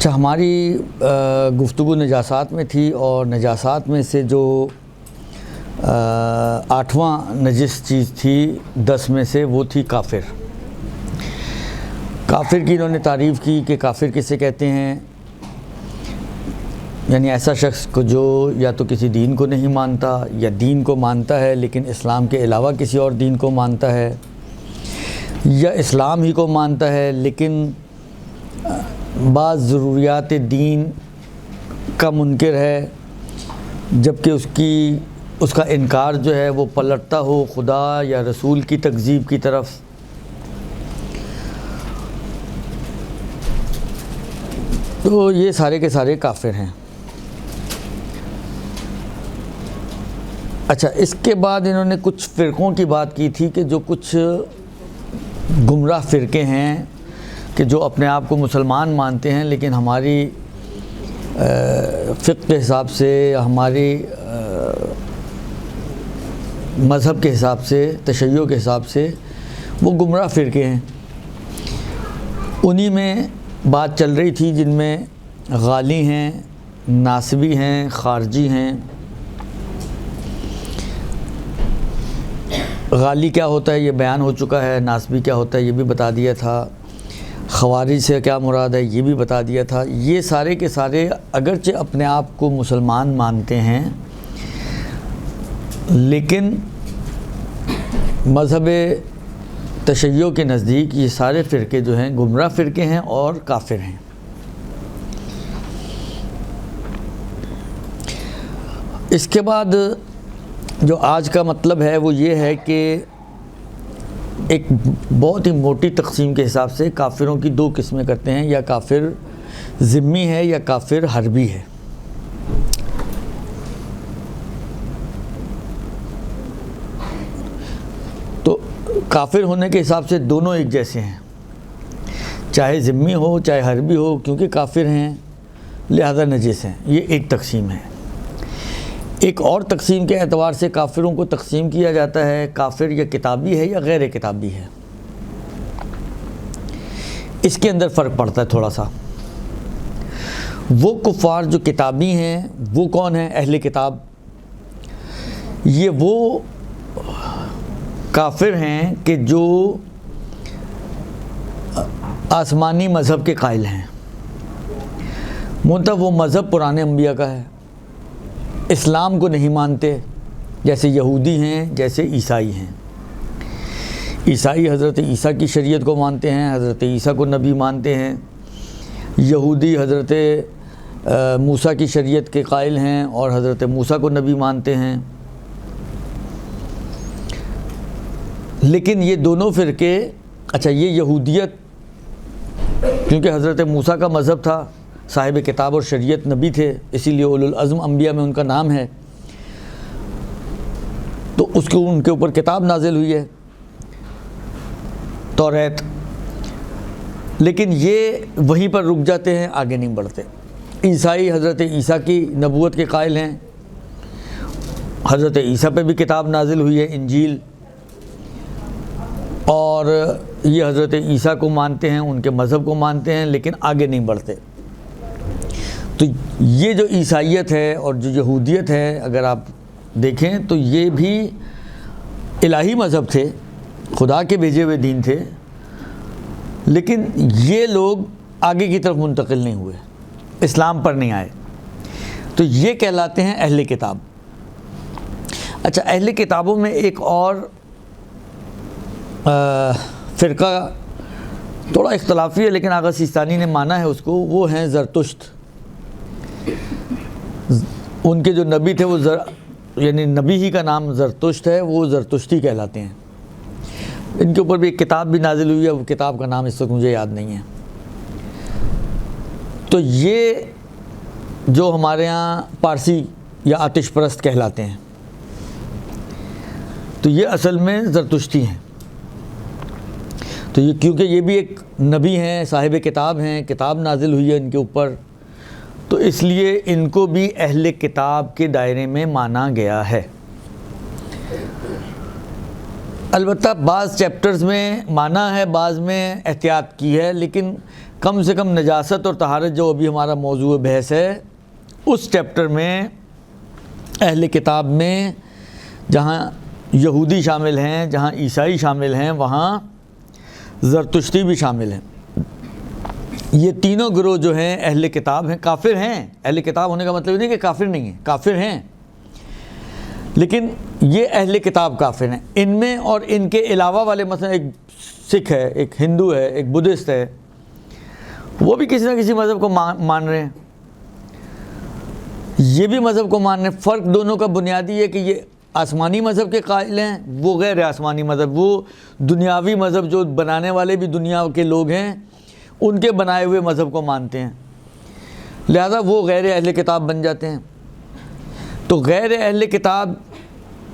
اچھا، ہماری گفتگو نجاسات میں تھی، اور نجاسات میں سے جو 8واں نجس چیز تھی 10 میں سے، وہ تھی کافر۔ کافر کی انہوں نے تعریف کی کہ کافر کسے کہتے ہیں، یعنی ایسا شخص کو جو یا تو کسی دین کو نہیں مانتا، یا دین کو مانتا ہے لیکن اسلام کے علاوہ کسی اور دین کو مانتا ہے، یا اسلام ہی کو مانتا ہے لیکن بعض ضروریات دین کا منکر ہے، جبکہ اس کا انکار جو ہے وہ پلٹتا ہو خدا یا رسول کی تکذیب کی طرف۔ تو یہ سارے کے سارے کافر ہیں۔ اچھا، اس کے بعد انہوں نے کچھ فرقوں کی بات کی تھی کہ جو کچھ گمراہ فرقے ہیں کہ جو اپنے آپ کو مسلمان مانتے ہیں، لیکن ہماری فقہ کے حساب سے، ہماری مذہب کے حساب سے، تشیع کے حساب سے وہ گمراہ فرقے ہیں۔ انہی میں بات چل رہی تھی جن میں غالی ہیں، ناصبی ہیں، خارجی ہیں۔ غالی کیا ہوتا ہے یہ بیان ہو چکا ہے، ناصبی کیا ہوتا ہے یہ بھی بتا دیا تھا، خوارج سے کیا مراد ہے یہ بھی بتا دیا تھا۔ یہ سارے کے سارے اگرچہ اپنے آپ کو مسلمان مانتے ہیں، لیکن مذہب تشیع کے نزدیک یہ سارے فرقے جو ہیں گمراہ فرقے ہیں اور کافر ہیں۔ اس کے بعد جو آج کا مطلب ہے وہ یہ ہے کہ ایک بہت ہی موٹی تقسیم کے حساب سے کافروں کی 2 قسمیں کرتے ہیں، یا کافر ذمی ہے یا کافر حربی ہے۔ تو کافر ہونے کے حساب سے دونوں ایک جیسے ہیں، چاہے ذمی ہو چاہے حربی ہو، کیونکہ کافر ہیں لہذا نجس ہیں۔ یہ ایک تقسیم ہے۔ ایک اور تقسیم کے اعتبار سے کافروں کو تقسیم کیا جاتا ہے، کافر یا کتابی ہے یا غیر کتابی ہے۔ اس کے اندر فرق پڑتا ہے تھوڑا سا۔ وہ کفار جو کتابی ہیں وہ کون ہیں؟ اہل کتاب۔ یہ وہ کافر ہیں کہ جو آسمانی مذہب کے قائل ہیں، منتہا وہ مذہب پرانے انبیاء کا ہے، اسلام کو نہیں مانتے، جیسے یہودی ہیں، جیسے عیسائی ہیں۔ عیسائی حضرت عیسیٰ کی شریعت کو مانتے ہیں، حضرت عیسیٰ کو نبی مانتے ہیں۔ یہودی حضرت موسیٰ کی شریعت کے قائل ہیں اور حضرت موسیٰ کو نبی مانتے ہیں۔ لیکن یہ دونوں فرقے، اچھا یہ یہودیت کیونکہ حضرت موسیٰ کا مذہب تھا، صاحب کتاب اور شریعت نبی تھے، اسی لیے اولو العزم انبیاء میں ان کا نام ہے، تو ان کے اوپر کتاب نازل ہوئی ہے توریت، لیکن یہ وہیں پر رک جاتے ہیں، آگے نہیں بڑھتے۔ عیسائی حضرت عیسیٰ کی نبوت کے قائل ہیں، حضرت عیسیٰ پہ بھی کتاب نازل ہوئی ہے انجیل، اور یہ حضرت عیسیٰ کو مانتے ہیں، ان کے مذہب کو مانتے ہیں، لیکن آگے نہیں بڑھتے۔ تو یہ جو عیسائیت ہے اور جو یہودیت ہے، اگر آپ دیکھیں تو یہ بھی الہی مذہب تھے، خدا کے بھیجے ہوئے دین تھے، لیکن یہ لوگ آگے کی طرف منتقل نہیں ہوئے، اسلام پر نہیں آئے، تو یہ کہلاتے ہیں اہل کتاب۔ اچھا، اہل کتابوں میں ایک اور فرقہ تھوڑا اختلافی ہے، لیکن آغا سیستانی نے مانا ہے اس کو، وہ ہیں زرتشت۔ ان کے جو نبی تھے وہ یعنی نبی ہی کا نام زرتشت ہے، وہ زرتشتی کہلاتے ہیں۔ ان کے اوپر بھی ایک کتاب بھی نازل ہوئی ہے، وہ کتاب کا نام اس وقت مجھے یاد نہیں ہے۔ تو یہ جو ہمارے ہاں پارسی یا آتش پرست کہلاتے ہیں، تو یہ اصل میں زرتشتی ہیں۔ تو یہ کیونکہ یہ بھی ایک نبی ہیں، صاحب کتاب ہیں، کتاب نازل ہوئی ہے ان کے اوپر، تو اس لیے ان کو بھی اہل کتاب کے دائرے میں مانا گیا ہے۔ البتہ بعض چیپٹرز میں مانا ہے، بعض میں احتیاط کی ہے، لیکن کم سے کم نجاست اور طہارت جو ابھی ہمارا موضوع بحث ہے اس چیپٹر میں اہل کتاب میں جہاں یہودی شامل ہیں، جہاں عیسائی شامل ہیں، وہاں زرتشتی بھی شامل ہیں۔ یہ تینوں گروہ جو ہیں اہل کتاب ہیں، کافر ہیں۔ اہل کتاب ہونے کا مطلب نہیں کہ کافر نہیں ہیں، کافر ہیں، لیکن یہ اہل کتاب کافر ہیں۔ ان میں اور ان کے علاوہ والے، مثلا ایک سکھ ہے، ایک ہندو ہے، ایک بدھسٹ ہے، وہ بھی کسی نہ کسی مذہب کو مان رہے ہیں، یہ بھی مذہب کو مان رہے ہیں۔ فرق دونوں کا بنیادی ہے کہ یہ آسمانی مذہب کے قائل ہیں، وہ غیر آسمانی مذہب، وہ دنیاوی مذہب جو بنانے والے بھی دنیا کے لوگ ہیں ان کے بنائے ہوئے مذہب کو مانتے ہیں، لہذا وہ غیر اہل کتاب بن جاتے ہیں۔ تو غیر اہل کتاب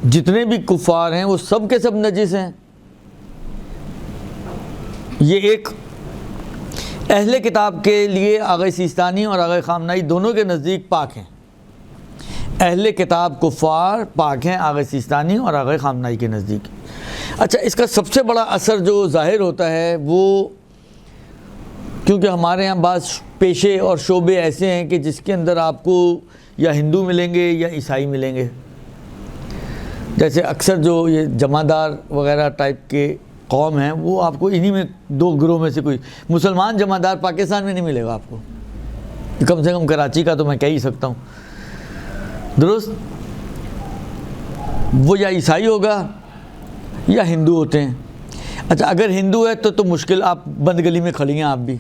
جتنے بھی کفار ہیں وہ سب کے سب نجس ہیں۔ یہ ایک اہل کتاب کے لیے آغا سیستانی اور آغا خامنائی دونوں کے نزدیک پاک ہیں۔ اہل کتاب کفار پاک ہیں آغا سیستانی اور آغا خامنائی کے نزدیک۔ اچھا، اس کا سب سے بڑا اثر جو ظاہر ہوتا ہے وہ، کیونکہ ہمارے ہاں بعض پیشے اور شعبے ایسے ہیں کہ جس کے اندر آپ کو یا ہندو ملیں گے یا عیسائی ملیں گے، جیسے اکثر جو یہ جمعدار وغیرہ ٹائپ کے قوم ہیں وہ آپ کو انہی میں دو گروہ میں سے کوئی، مسلمان جمعدار پاکستان میں نہیں ملے گا آپ کو، کم سے کم کراچی کا تو میں کہہ ہی سکتا ہوں، درست؟ وہ یا عیسائی ہوگا یا ہندو ہوتے ہیں۔ اچھا، اگر ہندو ہے تو مشکل، آپ بند گلی میں کھڑی ہیں آپ بھی،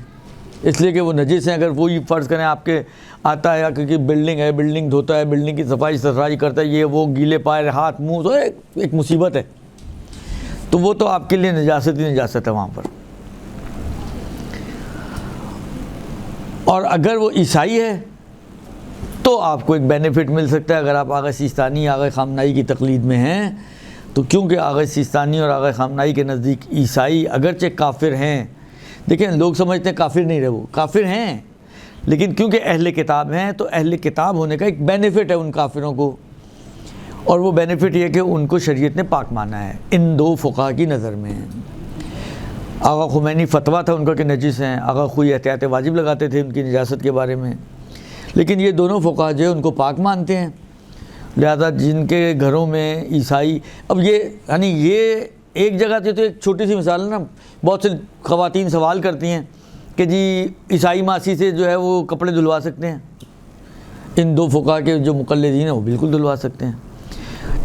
اس لیے کہ وہ نجس ہیں۔ اگر وہی فرض کریں آپ کے آتا ہے کیونکہ بلڈنگ ہے، بلڈنگ دھوتا ہے، بلڈنگ کی صفائی کرتا ہے، یہ وہ گیلے پائے ہاتھ منہ، تو ایک مصیبت ہے، تو وہ تو آپ کے لیے نجاست ہی نجاست ہے وہاں پر۔ اور اگر وہ عیسائی ہے تو آپ کو ایک بینیفٹ مل سکتا ہے، اگر آپ آغا سیستانی آغا خامنائی کی تقلید میں ہیں تو، کیونکہ آغا سیستانی اور آغا خامنائی کے نزدیک عیسائی اگرچہ کافر ہیں، دیکھیں لوگ سمجھتے ہیں کافر نہیں رہے، وہ کافر ہیں، لیکن کیونکہ اہل کتاب ہیں تو اہل کتاب ہونے کا ایک بینیفٹ ہے ان کافروں کو، اور وہ بینیفٹ یہ کہ ان کو شریعت نے پاک مانا ہے ان دو فقہا کی نظر میں۔ آغا خمینی فتویٰ تھا ان کا کہ نجس ہیں، آغا خوئی احتیاط واجب لگاتے تھے ان کی نجاست کے بارے میں، لیکن یہ دونوں فقہا جو ہے ان کو پاک مانتے ہیں، لہذا جن کے گھروں میں عیسائی، اب یہ یعنی یہ ایک جگہ سے، تو ایک چھوٹی سی مثال ہے نا، بہت سے خواتین سوال کرتی ہیں کہ جی عیسائی ماسی سے جو ہے وہ کپڑے دھلوا سکتے ہیں؟ ان دو فقہا کے جو مقلدین ہیں وہ بالکل دھلوا سکتے ہیں۔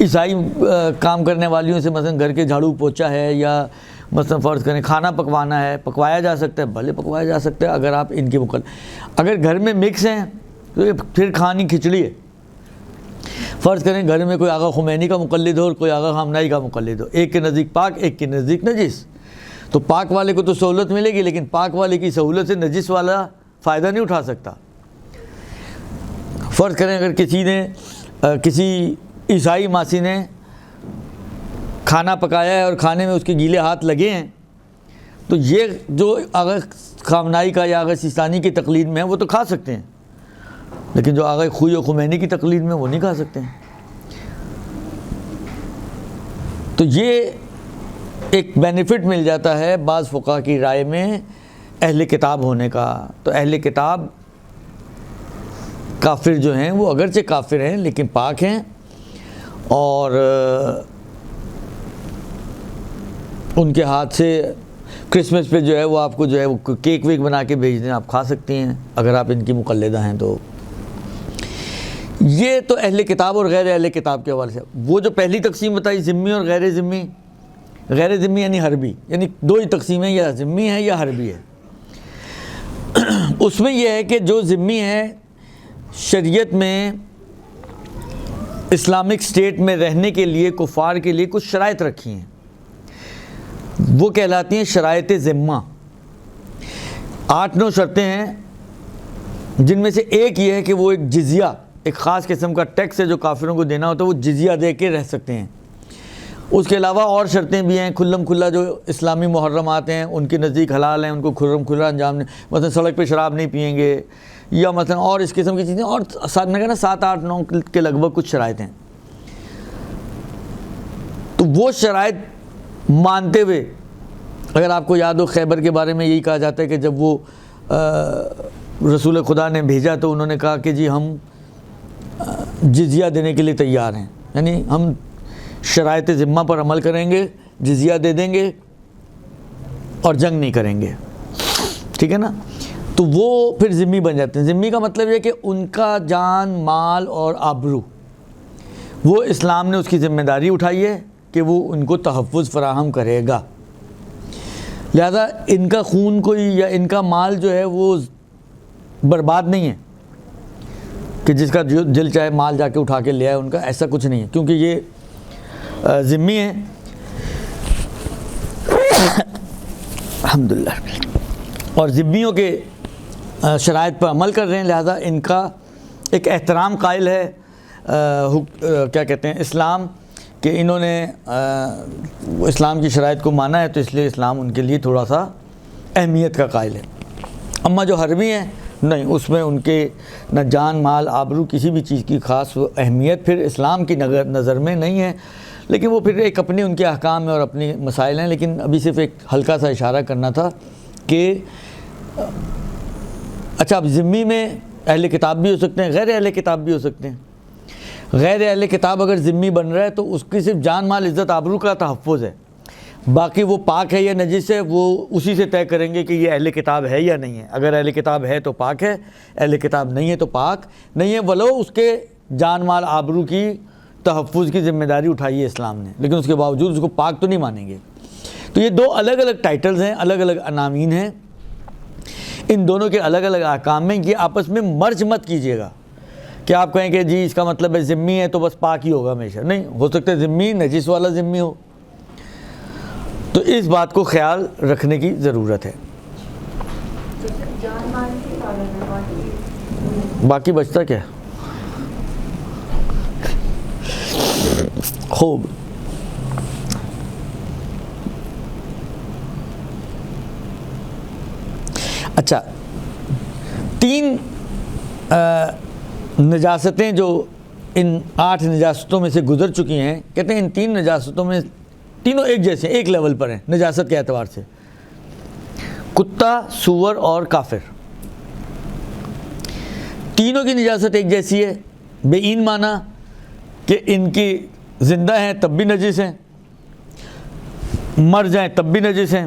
عیسائی کام کرنے والیوں سے مثلا گھر کے جھاڑو پوچھا ہے یا مثلا فرض کریں کھانا پکوانا ہے، پکوایا جا سکتا ہے، بھلے پکوایا جا سکتا ہے اگر آپ ان کے اگر گھر میں مکس ہیں تو یہ پھر کھانی کھچڑی ہے۔ فرض کریں گھر میں کوئی آغا خمینی کا مقلد ہو اور کوئی آغا خامنائی کا مقلد ہو، ایک کے نزدیک پاک، ایک کے نزدیک نجس، تو پاک والے کو تو سہولت ملے گی، لیکن پاک والے کی سہولت سے نجس والا فائدہ نہیں اٹھا سکتا۔ فرض کریں اگر کسی عیسائی ماسی نے کھانا پکایا ہے اور کھانے میں اس کے گیلے ہاتھ لگے ہیں، تو یہ جو آغا خامنائی کا یا آغا سیستانی کی تقلید میں ہے وہ تو کھا سکتے ہیں، لیکن جو آغا خوئی و خمینی کی تقلید میں وہ نہیں کھا سکتے ہیں۔ تو یہ ایک بینیفٹ مل جاتا ہے بعض فقہا کی رائے میں اہل کتاب ہونے کا۔ تو اہل کتاب کافر جو ہیں وہ اگرچہ کافر ہیں لیکن پاک ہیں، اور ان کے ہاتھ سے کرسمس پہ جو ہے وہ آپ کو جو ہے وہ کیک ویک بنا کے بھیج دیں، آپ کھا سکتے ہیں اگر آپ ان کی مقلدہ ہیں تو۔ یہ تو اہل کتاب اور غیر اہل کتاب کے حوالے سے۔ وہ جو پہلی تقسیم بتائی ذمی اور غیر ذمی، غیر ذمی یعنی حربی، یعنی دو ہی تقسیمیں، یا ذمی ہے یا حربی ہے۔ اس میں یہ ہے کہ جو ذمی ہے، شریعت میں اسلامک اسٹیٹ میں رہنے کے لیے کفار کے لیے کچھ شرائط رکھی ہیں، وہ کہلاتی ہیں شرائط ذمہ۔ 8-9 شرطیں ہیں، جن میں سے ایک یہ ہے کہ وہ ایک جزیہ، ایک خاص قسم کا ٹیکس ہے جو کافروں کو دینا ہوتا ہے، وہ جزیہ دے کے رہ سکتے ہیں۔ اس کے علاوہ اور شرطیں بھی ہیں، کھلم کھلا جو اسلامی محرمات ہیں ان کے نزدیک حلال ہیں، ان کو کھلم کھلا انجام دیں، مثلا سڑک پہ شراب نہیں پئیں گے، یا مثلا اور اس قسم کی چیزیں، اور میں کہنا 7-8-9 کے لگ بھگ کچھ شرائط ہیں۔ تو وہ شرائط مانتے ہوئے، اگر آپ کو یاد ہو خیبر کے بارے میں یہی کہا جاتا ہے کہ جب وہ رسول خدا نے بھیجا تو انہوں نے کہا کہ جی ہم جزیہ دینے کے لیے تیار ہیں، یعنی ہم شرائط ذمہ پر عمل کریں گے، جزیہ دے دیں گے اور جنگ نہیں کریں گے، ٹھیک ہے نا. تو وہ پھر ذمہ بن جاتے ہیں. ذمہ کا مطلب یہ کہ ان کا جان مال اور آبرو وہ اسلام نے اس کی ذمہ داری اٹھائی ہے کہ وہ ان کو تحفظ فراہم کرے گا. لہذا ان کا خون کوئی یا ان کا مال جو ہے وہ برباد نہیں ہے کہ جس کا دل چاہے مال جا کے اٹھا کے لے آئے، ان کا ایسا کچھ نہیں ہے، کیونکہ یہ ذمہ ہیں. الحمدللہ. اور ذمیوں کے شرائط پر عمل کر رہے ہیں، لہذا ان کا ایک احترام قائل ہے کیا کہتے ہیں اسلام، کہ انہوں نے اسلام کی شرائط کو مانا ہے، تو اس لیے اسلام ان کے لیے تھوڑا سا اہمیت کا قائل ہے. اما جو حربی ہیں نہیں، اس میں ان کے نہ جان مال آبرو کسی بھی چیز کی خاص اہمیت پھر اسلام کی نظر میں نہیں ہے، لیکن وہ پھر ایک اپنے ان کے احکام میں اور اپنی مسائل ہیں. لیکن ابھی صرف ایک ہلکا سا اشارہ کرنا تھا کہ اچھا اب ذمی میں اہل کتاب بھی ہو سکتے ہیں، غیر اہل کتاب بھی ہو سکتے ہیں. غیر اہل کتاب اگر ذمی بن رہا ہے تو اس کی صرف جان مال عزت آبرو کا تحفظ ہے، باقی وہ پاک ہے یا نجس ہے وہ اسی سے طے کریں گے کہ یہ اہل کتاب ہے یا نہیں ہے. اگر اہل کتاب ہے تو پاک ہے، اہل کتاب نہیں ہے تو پاک نہیں ہے، ولو اس کے جان مال آبرو کی تحفظ کی ذمہ داری اٹھائی ہے اسلام نے، لیکن اس کے باوجود اس کو پاک تو نہیں مانیں گے. تو یہ دو الگ الگ ٹائٹلز ہیں، الگ الگ عناوین ہیں. ان دونوں کے الگ الگ احکام میں یہ آپس میں مرج مت کیجیے گا کہ آپ کہیں کہ جی اس کا مطلب ہے ذمی ہے تو بس پاک ہی ہوگا ہمیشہ. نہیں، ہو سکتا ہے ذمی نجس والا ذمی ہو. تو اس بات کو خیال رکھنے کی ضرورت ہے. باقی بچتا کیا خوب. اچھا، 3 نجاستیں جو ان 8 نجاستوں میں سے گزر چکی ہیں، کہتے ہیں ان 3 نجاستوں میں تینوں ایک جیسے ایک لیول پر ہیں نجاست کے اعتبار سے. کتا، سور اور کافر، تینوں کی نجاست ایک جیسی ہے. بے این مانا کہ ان کی زندہ ہیں تب بھی نجس ہیں، مر جائیں تب بھی نجس ہیں.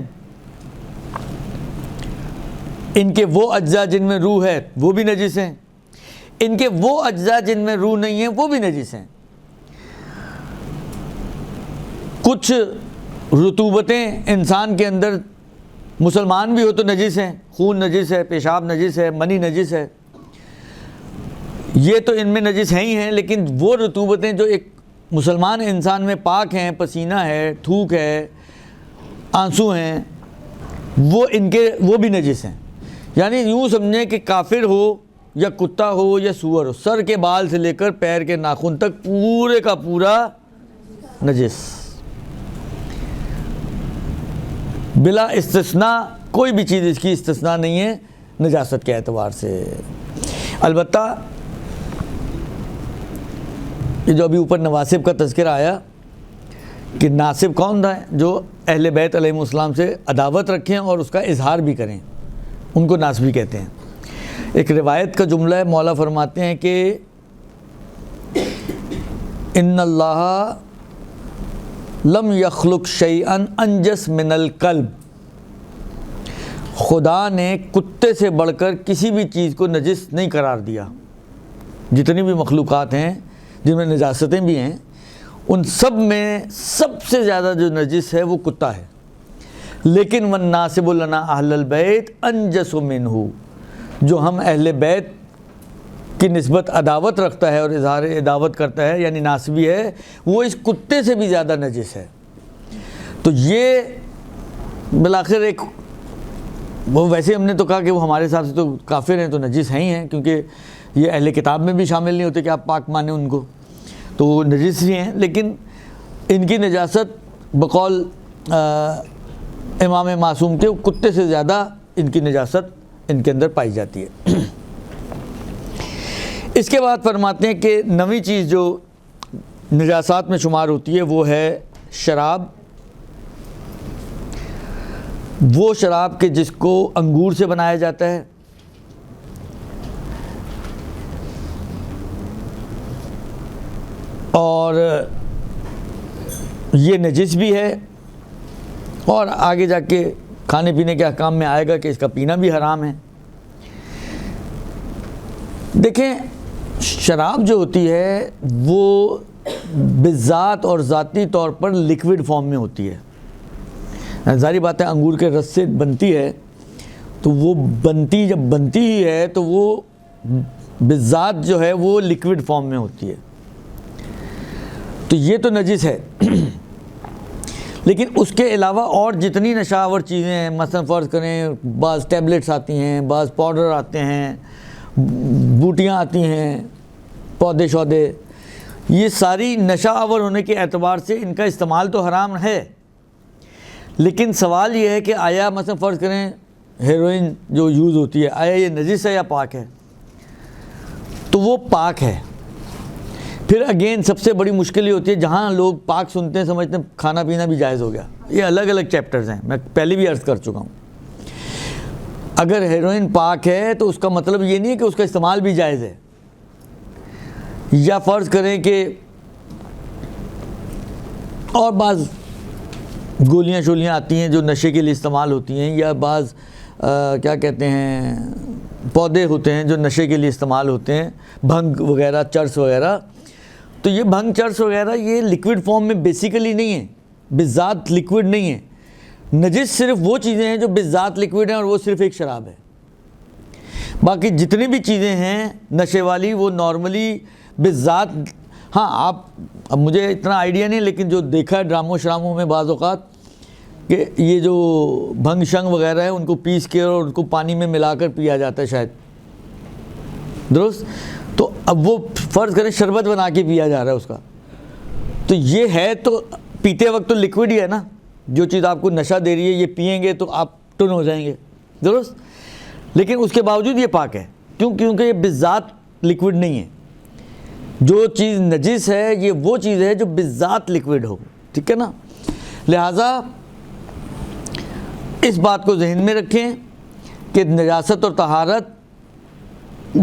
ان کے وہ اجزاء جن میں روح ہے وہ بھی نجس ہیں، ان کے وہ اجزاء جن میں روح نہیں ہے وہ بھی نجس ہیں. کچھ رطوبتیں انسان کے اندر مسلمان بھی ہو تو نجس ہیں، خون نجس ہے، پیشاب نجس ہے، منی نجس ہے، یہ تو ان میں نجس ہیں ہی ہیں. لیکن وہ رطوبتیں جو ایک مسلمان انسان میں پاک ہیں، پسینہ ہے، تھوک ہے، آنسو ہیں، وہ بھی نجس ہیں. یعنی یوں سمجھیں کہ کافر ہو یا کتا ہو یا سور ہو، سر کے بال سے لے کر پیر کے ناخن تک پورے کا پورا نجس، بلا استثناء. کوئی بھی چیز اس کی استثناء نہیں ہے نجاست کے اعتبار سے. البتہ یہ جو ابھی اوپر نواسب کا تذکرہ آیا کہ ناصب کون تھا، جو اہل بیت علیہ السلام سے عداوت رکھیں اور اس کا اظہار بھی کریں، ان کو ناصبی کہتے ہیں. ایک روایت کا جملہ ہے، مولا فرماتے ہیں کہ ان اللہ لم یخلق شیئا انجس من الکلب، خدا نے کتے سے بڑھ کر کسی بھی چیز کو نجس نہیں قرار دیا. جتنی بھی مخلوقات ہیں جن میں نجاستیں بھی ہیں، ان سب میں سب سے زیادہ جو نجس ہے وہ کتا ہے. لیکن والناسب لنا اہل البیت انجس منہ، جو ہم اہل بیت کی نسبت عداوت رکھتا ہے اور اظہار عداوت کرتا ہے، یعنی ناسبی ہے، وہ اس کتے سے بھی زیادہ نجس ہے. تو یہ بالآخر ایک وہ ویسے ہم نے تو کہا کہ وہ ہمارے حساب سے تو کافر ہیں، تو نجس ہیں ہی ہیں، کیونکہ یہ اہل کتاب میں بھی شامل نہیں ہوتے کہ آپ پاک مانیں ان کو، تو وہ نجس ہی ہیں. لیکن ان کی نجاست بقول امام معصوم کے کتے سے زیادہ ان کی نجاست ان کے اندر پائی جاتی ہے. اس کے بعد فرماتے ہیں کہ نویں چیز جو نجاسات میں شمار ہوتی ہے وہ ہے شراب. وہ شراب کے جس کو انگور سے بنایا جاتا ہے، اور یہ نجس بھی ہے، اور آگے جا کے کھانے پینے کے احکام میں آئے گا کہ اس کا پینا بھی حرام ہے۔ دیکھیں، شراب جو ہوتی ہے وہ بذات اور ذاتی طور پر لیکوڈ فارم میں ہوتی ہے۔ ظاہری بات ہے انگور کے رس سے بنتی ہے، تو وہ جب بنتی ہی ہے تو وہ بذات جو ہے وہ لیکوڈ فارم میں ہوتی ہے، تو یہ تو نجس ہے۔ لیکن اس کے علاوہ اور جتنی نشہ آور چیزیں ہیں، مثلا فرض کریں بعض ٹیبلٹس آتی ہیں، بعض پاؤڈر آتے ہیں، بوٹیاں آتی ہیں، پودے شودے، یہ ساری نشہ آور ہونے کے اعتبار سے ان کا استعمال تو حرام ہے، لیکن سوال یہ ہے کہ آیا مثلا فرض کریں ہیروئن جو یوز ہوتی ہے، آیا یہ نجس ہے یا پاک ہے؟ تو وہ پاک ہے۔ پھر اگین سب سے بڑی مشکل یہ ہوتی ہے جہاں لوگ پاک سنتے ہیں سمجھتے ہیں کھانا پینا بھی جائز ہو گیا۔ یہ الگ الگ چیپٹرز ہیں، میں پہلے بھی عرض کر چکا ہوں۔ اگر ہیروئن پاک ہے تو اس کا مطلب یہ نہیں ہے کہ اس کا استعمال بھی جائز ہے۔ یا فرض کریں کہ اور بعض گولیاں شولیاں آتی ہیں جو نشے کے لیے استعمال ہوتی ہیں، یا بعض کیا کہتے ہیں پودے ہوتے ہیں جو نشے کے لیے استعمال ہوتے ہیں، بھنگ وغیرہ، چرس وغیرہ۔ تو یہ بھنگ چرس وغیرہ یہ لیکوڈ فارم میں بیسیکلی نہیں ہے، بذات لیکوڈ نہیں ہے۔ نجس صرف وہ چیزیں ہیں جو بذات لیکوڈ ہیں، اور وہ صرف ایک شراب ہے۔ باقی جتنی بھی چیزیں ہیں نشے والی وہ نارملی بذات، ہاں آپ، اب مجھے اتنا آئیڈیا نہیں، لیکن جو دیکھا ہے ڈراموں شراموں میں بعض اوقات کہ یہ جو بھنگ شنگ وغیرہ ہے ان کو پیس کے اور ان کو پانی میں ملا کر پیا جاتا ہے شاید، درست؟ تو اب وہ فرض کریں شربت بنا کے پیا جا رہا ہے اس کا، تو یہ ہے تو پیتے وقت تو لیکوڈ ہی ہے نا۔ جو چیز آپ کو نشہ دے رہی ہے یہ پئیں گے تو آپ ٹن ہو جائیں گے، درست؟ لیکن اس کے باوجود یہ پاک ہے، کیونکہ یہ بذات لیکوڈ نہیں ہے۔ جو چیز نجس ہے یہ وہ چیز ہے جو بذات لیکوڈ ہو، ٹھیک ہے نا؟ لہٰذا اس بات کو ذہن میں رکھیں کہ نجاست اور طہارت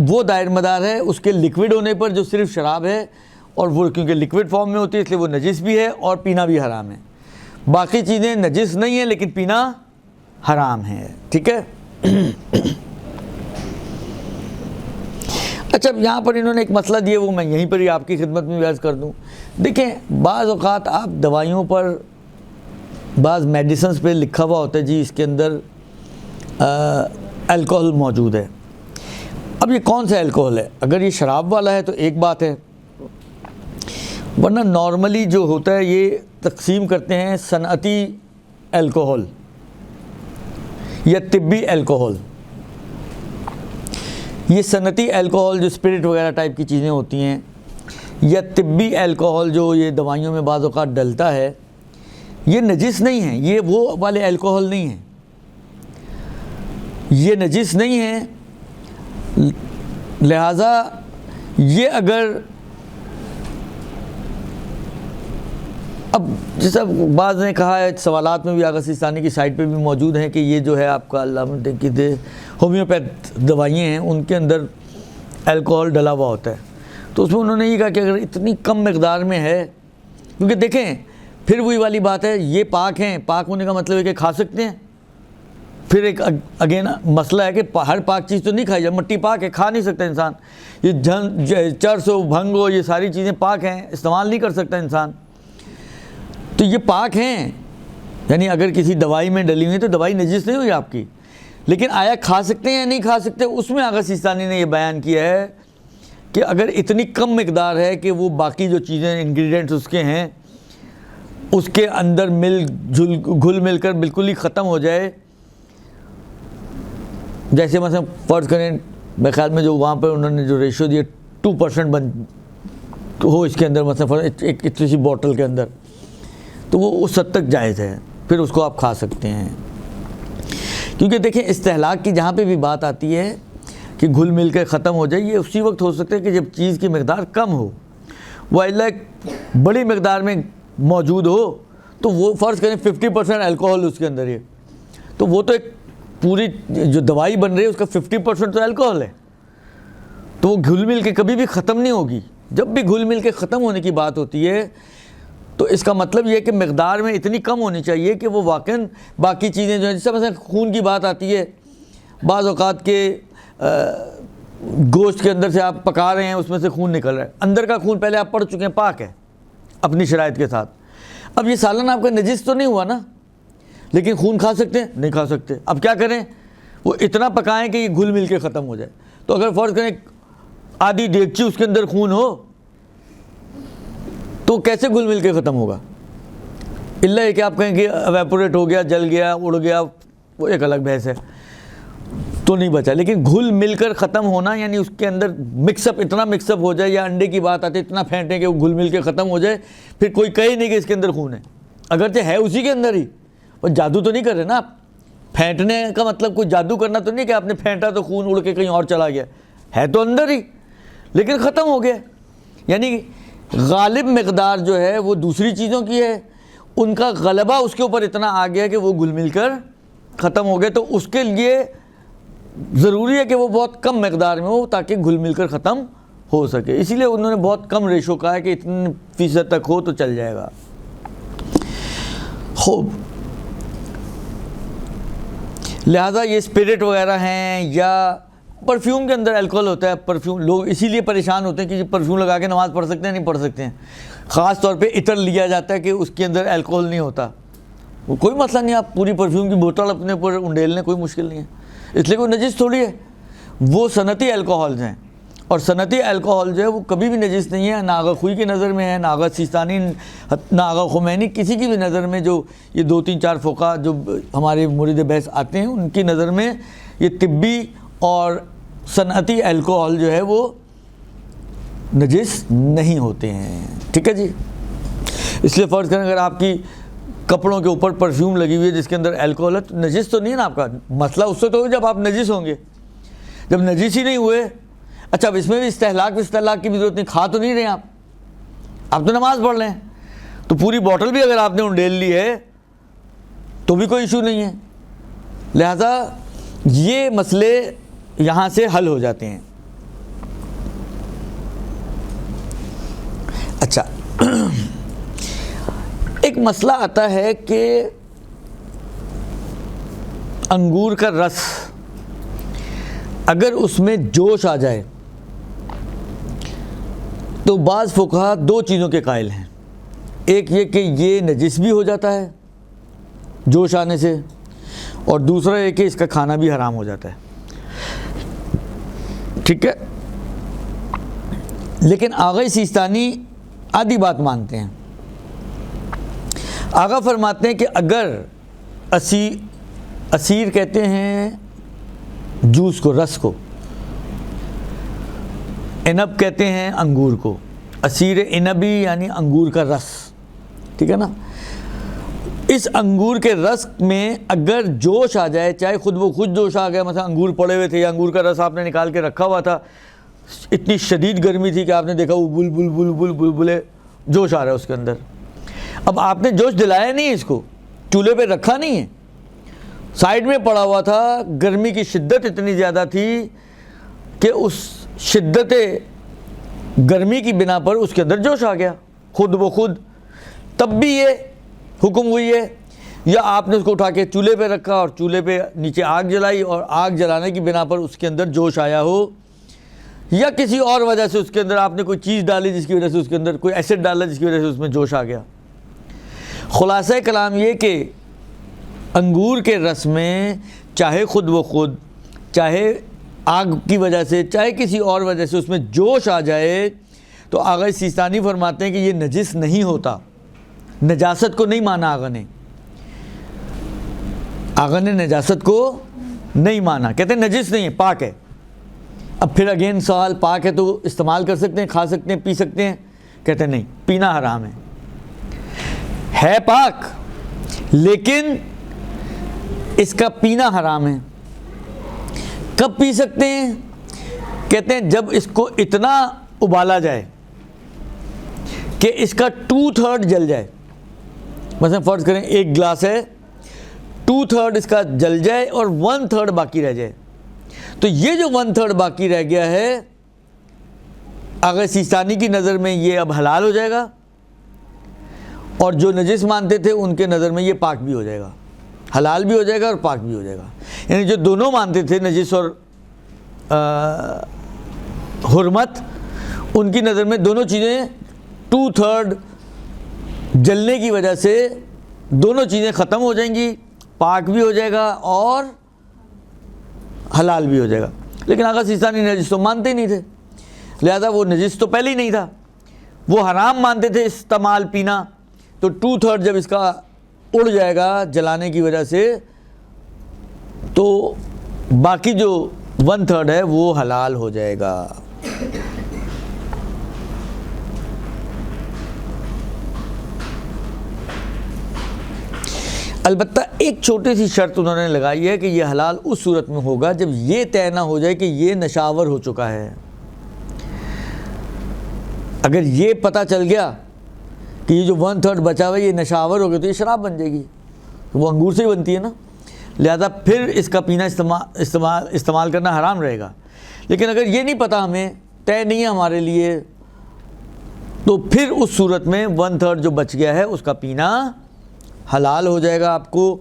وہ دائر مدار ہے اس کے لیکوڈ ہونے پر جو صرف شراب ہے، اور وہ کیونکہ لیکوڈ فارم میں ہوتی ہے اس لیے وہ نجس بھی ہے اور پینا بھی حرام ہے۔ باقی چیزیں نجس نہیں ہیں لیکن پینا حرام ہے، ٹھیک ہے؟ اچھا، یہاں پر انہوں نے ایک مسئلہ دیا، وہ میں یہیں پر ہی آپ کی خدمت میں عرض کر دوں۔ دیکھیں، بعض اوقات آپ دوائیوں پر، بعض میڈیسنز پہ لکھا ہوا ہوتا ہے جی اس کے اندر الکوہل موجود ہے۔ اب یہ کون سا الکوہل ہے؟ اگر یہ شراب والا ہے تو ایک بات ہے، ورنہ نارملی جو ہوتا ہے یہ تقسیم کرتے ہیں صنعتی الکوہل یا طبی الکوہل۔ یہ صنعتی الکوہل جو اسپرٹ وغیرہ ٹائپ کی چیزیں ہوتی ہیں، یا طبی الکوہل جو یہ دوائیوں میں بعض اوقات ڈلتا ہے، یہ نجس نہیں ہیں، یہ وہ والے الکوہل نہیں ہیں، یہ نجس نہیں ہیں۔ لہٰذا یہ اگر اب جیسا بعض نے کہا ہے، سوالات میں بھی آغا سیستانی کی سائٹ پہ بھی موجود ہیں کہ یہ جو ہے آپ کا علامہ کی ہومیوپیتھ دوائیاں ہیں ان کے اندر الکوہل ڈلا ہوا ہوتا ہے، تو اس میں انہوں نے یہ کہا کہ اگر اتنی کم مقدار میں ہے، کیونکہ دیکھیں پھر وہی والی بات ہے، یہ پاک ہیں، پاک ہونے کا مطلب ہے کہ کھا سکتے ہیں۔ پھر ایک اگین مسئلہ ہے کہ ہر پاک چیز تو نہیں کھائی جائے، مٹی پاک ہے، کھا نہیں سکتا انسان، یہ چرس ہو، بھنگ ہو، یہ ساری چیزیں پاک ہیں، استعمال نہیں کر سکتا انسان، تو یہ پاک ہیں۔ یعنی اگر کسی دوائی میں ڈلی ہوئی تو دوائی نجس نہیں ہوئی آپ کی، لیکن آیا کھا سکتے ہیں یا نہیں کھا سکتے، اس میں آغا سیستانی نے یہ بیان کیا ہے کہ اگر اتنی کم مقدار ہے کہ وہ باقی جو چیزیں انگریڈینٹس اس کے ہیں اس کے اندر گھل مل کر بالکل ہی ختم ہو جائے، جیسے مثلا فرض کریں میرے خیال میں جو وہاں پر انہوں نے جو ریشو دیا 2% ہو اس کے اندر، مثلا ایک اتنی سی بوٹل کے اندر، تو وہ اس حد تک جائز ہے، پھر اس کو آپ کھا سکتے ہیں۔ کیونکہ دیکھیں استہلاک کی جہاں پہ بھی بات آتی ہے کہ گھل مل کے ختم ہو جائے، یہ اسی وقت ہو سکتا ہے کہ جب چیز کی مقدار کم ہو، وہ اللہ بڑی مقدار میں موجود ہو، تو وہ فرض کریں 50% الکوہل اس کے اندر ہے، تو وہ تو ایک پوری جو دوائی بن رہی ہے اس کا 50% تو الکوہل ہے، تو وہ گھل مل کے کبھی بھی ختم نہیں ہوگی۔ جب بھی گھل مل کے ختم ہونے کی بات ہوتی ہے تو اس کا مطلب یہ ہے کہ مقدار میں اتنی کم ہونی چاہیے کہ وہ واقعاً باقی چیزیں جو ہیں، جیسے مثلا خون کی بات آتی ہے، بعض اوقات کے گوشت کے اندر سے آپ پکا رہے ہیں، اس میں سے خون نکل رہا ہے، اندر کا خون پہلے آپ پڑھ چکے ہیں پاک ہے اپنی شرائط کے ساتھ، اب یہ سالن آپ کا نجس تو نہیں ہوا نا، لیکن خون کھا سکتے ہیں؟ نہیں کھا سکتے۔ اب کیا کریں؟ وہ اتنا پکائیں کہ یہ گھل مل کے ختم ہو جائے۔ تو اگر فرض کریں آدھی دیگچی اس کے اندر خون ہو تو کیسے گھل مل کے ختم ہوگا؟ الا یہ کہ آپ کہیں کہ ایویپوریٹ ہو گیا، جل گیا، اڑ گیا، وہ ایک الگ بحث ہے، تو نہیں بچا۔ لیکن گھل مل کر ختم ہونا یعنی اس کے اندر مکس اپ، اتنا مکس اپ ہو جائے، یا انڈے کی بات آتی ہے اتنا پھینٹیں کہ وہ گھل مل کے ختم ہو جائے، پھر کوئی کہے نہیں کہ اس کے اندر خون ہے، اگرچہ ہے اسی کے اندر ہی، اور جادو تو نہیں کر رہے نا آپ۔ پھینٹنے کا مطلب کوئی جادو کرنا تو نہیں کہ آپ نے پھینٹا تو خون اڑ کے کہیں اور چلا گیا، ہے تو اندر ہی لیکن ختم ہو گیا۔ یعنی غالب مقدار جو ہے وہ دوسری چیزوں کی ہے، ان کا غلبہ اس کے اوپر اتنا آ گیا کہ وہ گل مل کر ختم ہو گئے، تو اس کے لیے ضروری ہے کہ وہ بہت کم مقدار میں ہو تاکہ گھل مل کر ختم ہو سکے۔ اسی لیے انہوں نے بہت کم ریشو کہا ہے کہ اتنے فیصد تک ہو تو چل جائے گا۔ خوب، لہٰذا یہ اسپرٹ وغیرہ ہیں، یا پرفیوم کے اندر الکوہل ہوتا ہے، پرفیوم لوگ اسی لیے پریشان ہوتے ہیں کہ پرفیوم لگا کے نماز پڑھ سکتے ہیں؟ نہیں پڑھ سکتے ہیں۔ خاص طور پہ عطر لیا جاتا ہے کہ اس کے اندر الکوہل نہیں ہوتا، وہ کوئی مسئلہ نہیں، آپ پوری پرفیوم کی بوتل اپنے اوپر انڈیل لیں، کوئی مشکل نہیں ہے، اس لیے کوئی نجس تھوڑی ہے۔ وہ صنعتی الکوہلز ہیں، اور صنعتی الکوہل جو ہے وہ کبھی بھی نجس نہیں ہے، نہ آغا خوئی کی نظر میں ہے، نہ آغا سیستانی، نہ آغا خمینی، کسی کی بھی نظر میں، جو یہ 2-3-4 فقہا جو ہمارے مورد بحث آتے ہیں ان کی نظر میں یہ طبی اور صنعتی الکوہل جو ہے وہ نجس نہیں ہوتے ہیں، ٹھیک ہے جی۔ اس لیے فرض کریں اگر آپ کی کپڑوں کے اوپر پرفیوم لگی ہوئی ہے جس کے اندر الکوہل ہے تو نجس تو نہیں ہے نا آپ کا، مسئلہ اس سے تو ہو جب آپ نجس ہوں گے، جب نجس ہی نہیں ہوئے۔ اچھا، اب اس میں بھی استحلاق کی بھی ضرورت نہیں، کھا تو نہیں رہے آپ تو نماز پڑھ لیں، تو پوری بوٹل بھی اگر آپ نے انڈیل لی ہے تو بھی کوئی ایشو نہیں ہے۔ لہذا یہ مسئلے یہاں سے حل ہو جاتے ہیں۔ اچھا، ایک مسئلہ آتا ہے کہ انگور کا رس اگر اس میں جوش آ جائے تو بعض فقہا 2 چیزوں کے قائل ہیں، ایک یہ کہ یہ نجس بھی ہو جاتا ہے جوش آنے سے، اور دوسرا یہ کہ اس کا کھانا بھی حرام ہو جاتا ہے، ٹھیک ہے۔ لیکن آغا سیستانی آدھی بات مانتے ہیں۔ آغا فرماتے ہیں کہ اگر عصیر کہتے ہیں جوس کو، رس کو، عنب کہتے ہیں انگور کو، عصیر عنبی یعنی انگور کا رس، ٹھیک ہے نا۔ اس انگور کے رس میں اگر جوش آ جائے، چاہے خود بخود جوش آ گیا، مثلا انگور پڑے ہوئے تھے یا انگور کا رس آپ نے نکال کے رکھا ہوا تھا، اتنی شدید گرمی تھی کہ آپ نے دیکھا وہ بلبلے جوش آ رہا ہے اس کے اندر، اب آپ نے جوش دلایا نہیں، اس کو چولہے پہ رکھا نہیں ہے، سائیڈ میں پڑا ہوا تھا، گرمی کی شدت اتنی زیادہ تھی کہ اس شدت گرمی کی بنا پر اس کے اندر جوش آ گیا خود بخود، تب بھی یہ حکم ہوئی ہے، یا آپ نے اس کو اٹھا کے چولہے پہ رکھا اور چولہے پہ نیچے آگ جلائی اور آگ جلانے کی بنا پر اس کے اندر جوش آیا ہو، یا کسی اور وجہ سے اس کے اندر آپ نے کوئی چیز ڈالی جس کی وجہ سے اس کے اندر کوئی ایسڈ ڈالا جس کی وجہ سے اس میں جوش آ گیا۔ خلاصہ کلام یہ کہ انگور کے رس میں چاہے خود بخود، چاہے آگ کی وجہ سے، چاہے کسی اور وجہ سے اس میں جوش آ جائے تو آغا سیستانی فرماتے ہیں کہ یہ نجس نہیں ہوتا، نجاست کو نہیں مانا آغا نے نجاست کو نہیں مانا، کہتے ہیں نجس نہیں ہے، پاک ہے۔ اب پھر اگین سوال، پاک ہے تو استعمال کر سکتے ہیں، کھا سکتے ہیں، پی سکتے ہیں؟ کہتے ہیں نہیں، پینا حرام ہے پاک، لیکن اس کا پینا حرام ہے۔ کب پی سکتے ہیں؟ کہتے ہیں جب اس کو اتنا ابالا جائے کہ اس کا 2/3 جل جائے۔ مثلا فرض کریں 1 گلاس ہے، 2/3 اس کا جل جائے اور 1/3 باقی رہ جائے، تو یہ جو 1/3 باقی رہ گیا ہے آغا سیستانی کی نظر میں یہ اب حلال ہو جائے گا، اور جو نجس مانتے تھے ان کے نظر میں یہ پاک بھی ہو جائے گا، حلال بھی ہو جائے گا اور پاک بھی ہو جائے گا. یعنی جو دونوں مانتے تھے نجس اور حرمت، ان کی نظر میں دونوں چیزیں 2/3 جلنے کی وجہ سے دونوں چیزیں ختم ہو جائیں گی، پاک بھی ہو جائے گا اور حلال بھی ہو جائے گا. لیکن آغا سیستانی نجس تو مانتے ہی نہیں تھے، لہذا وہ نجس تو پہلے ہی نہیں تھا، وہ حرام مانتے تھے استعمال پینا، تو 2/3 جب اس کا اڑ جائے گا جلانے کی وجہ سے تو باقی جو 1/3 ہے وہ حلال ہو جائے گا. البتہ ایک چھوٹی سی شرط انہوں نے لگائی ہے کہ یہ حلال اس صورت میں ہوگا جب یہ طے نہ ہو جائے کہ یہ نشاور ہو چکا ہے. اگر یہ پتہ چل گیا کہ یہ جو 1/3 بچا ہوا ہے یہ نشاور ہو گیا تو یہ شراب بن جائے گی، وہ انگور سے ہی بنتی ہے نا، لہذا پھر اس کا پینا استعمال کرنا حرام رہے گا. لیکن اگر یہ نہیں پتہ، ہمیں طے نہیں ہے ہمارے لیے، تو پھر اس صورت میں 1/3 جو بچ گیا ہے اس کا پینا حلال ہو جائے گا آپ کو،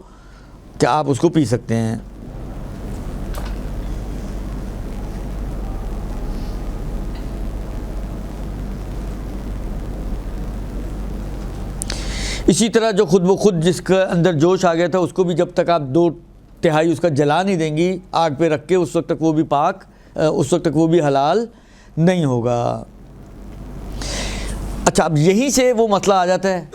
کہ آپ اس کو پی سکتے ہیں. اسی طرح جو خود بخود جس کے اندر جوش آ گیا تھا اس کو بھی جب تک آپ 2/3 اس کا جلا نہیں دیں گی آگ پہ رکھ کے، اس وقت تک وہ بھی پاک، اس وقت تک وہ بھی حلال نہیں ہوگا. اچھا، اب یہیں سے وہ مسئلہ آ جاتا ہے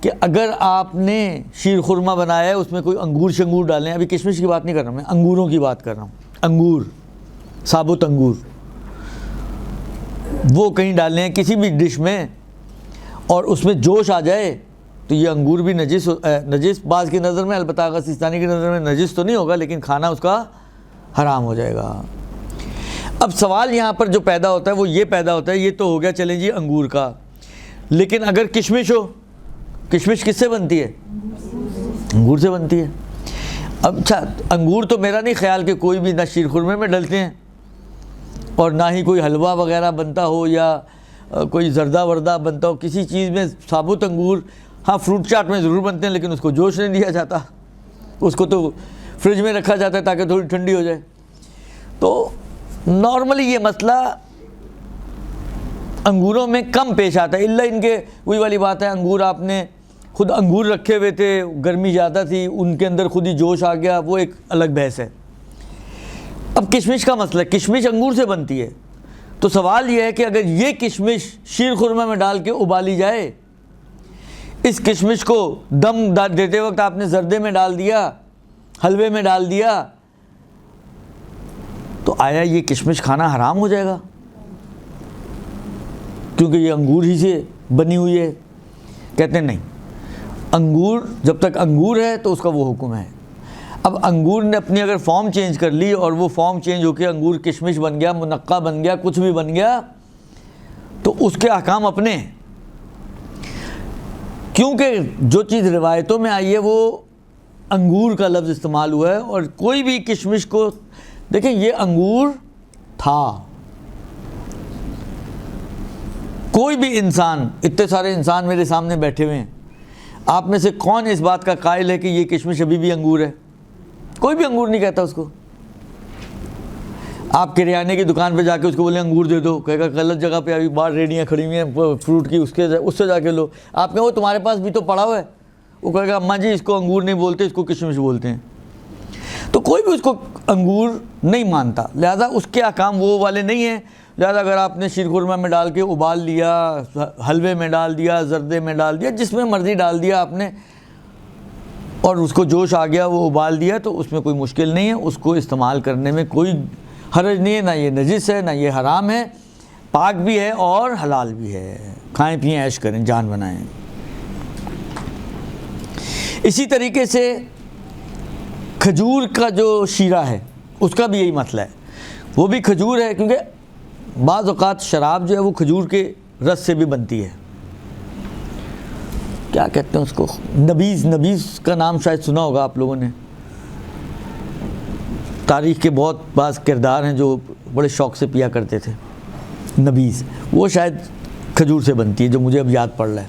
کہ اگر آپ نے شیر خورما بنایا ہے، اس میں کوئی انگور شنگور ڈالیں، ابھی کشمش کی بات نہیں کر رہا میں، انگوروں کی بات کر رہا ہوں، انگور، ثابت انگور وہ کہیں ڈالنے ہیں کسی بھی ڈش میں، اور اس میں جوش آ جائے تو یہ انگور بھی نجس بعض کی نظر میں، البتہ آغا سیستانی کی نظر میں نجس تو نہیں ہوگا لیکن کھانا اس کا حرام ہو جائے گا. اب سوال یہاں پر جو پیدا ہوتا ہے وہ یہ پیدا ہوتا ہے، یہ تو ہو گیا چلیں جی انگور کا، لیکن اگر کشمش ہو، کشمش کس سے بنتی ہے؟ انگور سے بنتی ہے. اب اچھا، انگور تو میرا نہیں خیال کہ کوئی بھی نہ شیر خورمے میں ڈلتے ہیں اور نہ ہی کوئی حلوہ وغیرہ بنتا ہو یا کوئی زردہ وردہ بنتا ہو کسی چیز میں. ثابت انگور ہاں فروٹ چاٹ میں ضرور بنتے ہیں لیکن اس کو جوش نہیں دیا جاتا، اس کو تو فریج میں رکھا جاتا ہے تاکہ تھوڑی ٹھنڈی ہو جائے. تو نارملی یہ مسئلہ انگوروں میں کم پیش آتا ہے، الا ان کے وہی والی بات ہے، انگور آپ نے خود انگور رکھے ہوئے تھے، گرمی زیادہ تھی، ان کے اندر خود ہی جوش آ گیا، وہ ایک الگ بحث ہے. اب کشمش کا مسئلہ ہے، کشمش انگور سے بنتی ہے، تو سوال یہ ہے کہ اگر یہ کشمش شیر خورمہ میں ڈال کے ابالی جائے، اس کشمش کو دم دیتے وقت آپ نے زردے میں ڈال دیا، حلوے میں ڈال دیا، تو آیا یہ کشمش کھانا حرام ہو جائے گا؟ کیونکہ یہ انگور ہی سے بنی ہوئی ہے. کہتے ہیں نہیں، انگور جب تک انگور ہے تو اس کا وہ حکم ہے. اب انگور نے اپنی اگر فارم چینج کر لی اور وہ فارم چینج ہو کے انگور کشمش بن گیا، منقع بن گیا، کچھ بھی بن گیا، تو اس کے احکام اپنے ہیں. کیونکہ جو چیز روایتوں میں آئی ہے وہ انگور کا لفظ استعمال ہوا ہے، اور کوئی بھی کشمش کو دیکھیں یہ انگور تھا. کوئی بھی انسان، اتنے سارے انسان میرے سامنے بیٹھے ہوئے ہیں، آپ میں سے کون اس بات کا قائل ہے کہ یہ کشمش ابھی بھی انگور ہے؟ کوئی بھی انگور نہیں کہتا اس کو. آپ کریانے کی دکان پہ جا کے اس کو بولیں انگور دے دو، کہے گا غلط جگہ پہ ابھی باہر ریڑیاں کھڑی ہوئی ہیں فروٹ کی، اس سے جا کے لو. آپ کہیں وہ تمہارے پاس بھی تو پڑا ہوا ہے، وہ کہے گا اماں جی اس کو انگور نہیں بولتے، اس کو کشمش بولتے ہیں. تو کوئی بھی اس کو انگور نہیں مانتا، لہذا اس کے احکام وہ والے نہیں ہیں. لہذا اگر آپ نے شیر خورمہ میں ڈال کے ابال لیا، حلوے میں ڈال دیا، زردے میں ڈال دیا، جس میں مرضی ڈال دیا آپ نے، اور اس کو جوش آ گیا وہ ابال دیا، تو اس میں کوئی مشکل نہیں ہے، اس کو استعمال کرنے میں کوئی حرج نہیں ہے. نہ یہ نجس ہے، نہ یہ حرام ہے، پاک بھی ہے اور حلال بھی ہے. کھائیں پئیں عیش کریں، جان بنائیں. اسی طریقے سے کھجور کا جو شیرہ ہے اس کا بھی یہی مسئلہ ہے. وہ بھی کھجور ہے، کیونکہ بعض اوقات شراب جو ہے وہ کھجور کے رس سے بھی بنتی ہے. کیا کہتے ہیں اس کو؟ نبیذ کا نام شاید سنا ہوگا آپ لوگوں نے. تاریخ کے بہت بعض کردار ہیں جو بڑے شوق سے پیا کرتے تھے نبیز، وہ شاید کھجور سے بنتی ہے جو مجھے اب یاد پڑ رہا ہے.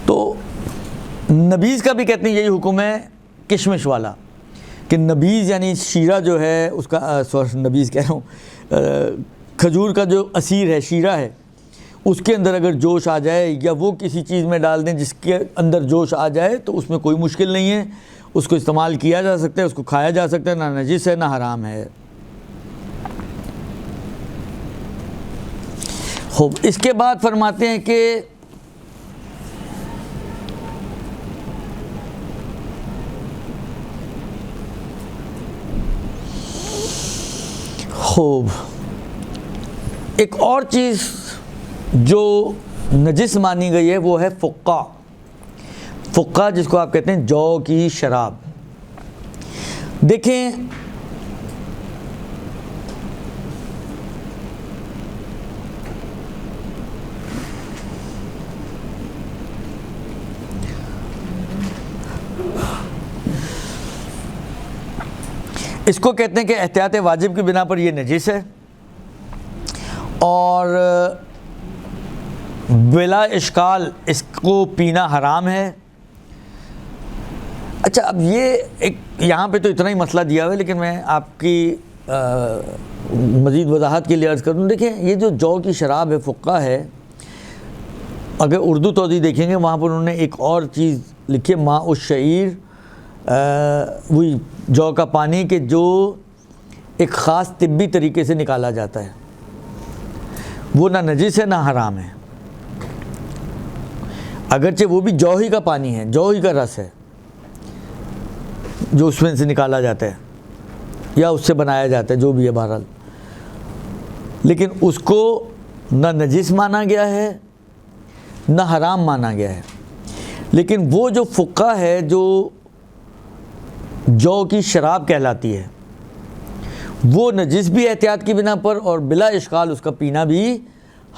تو نبیز کا بھی کہتے ہیں یہی حکم ہے کشمش والا، کہ نبیز یعنی شیرہ جو ہے اس کا نبیز کہہ رہا ہوں، کھجور کا جو عصیر ہے، شیرہ ہے، اس کے اندر اگر جوش آ جائے یا وہ کسی چیز میں ڈال دیں جس کے اندر جوش آ جائے تو اس میں کوئی مشکل نہیں ہے، اس کو استعمال کیا جا سکتا ہے، اس کو کھایا جا سکتا ہے، نہ نجس ہے نہ حرام ہے. خوب، اس کے بعد فرماتے ہیں کہ خوب ایک اور چیز جو نجس مانی گئی ہے وہ ہے فقہ. فقہ جس کو آپ کہتے ہیں جو کی شراب. دیکھیں اس کو کہتے ہیں کہ احتیاط واجب کی بنا پر یہ نجس ہے اور بلا اشکال اس کو پینا حرام ہے. اچھا، اب یہ ایک یہاں پہ تو اتنا ہی مسئلہ دیا ہوا ہے، لیکن میں آپ کی مزید وضاحت کے لیے عرض کروں. دیکھیں یہ جو کی شراب ہے، فقہ ہے، اگر اردو توضیح دیکھیں گے وہاں پر انہوں نے ایک اور چیز لکھی ہے، ماء الشعیر، وہی جو کا پانی، کہ جو ایک خاص طبی طریقے سے نکالا جاتا ہے، وہ نہ نجس ہے نہ حرام ہے، اگرچہ وہ بھی جو ہی کا پانی ہے، جو ہی کا رس ہے جو اس میں سے نکالا جاتا ہے یا اس سے بنایا جاتا ہے، جو بھی ہے بہرحال، لیکن اس کو نہ نجس مانا گیا ہے نہ حرام مانا گیا ہے. لیکن وہ جو فقہ ہے جو کی شراب کہلاتی ہے، وہ نجس بھی احتیاط کی بنا پر اور بلا اشکال اس کا پینا بھی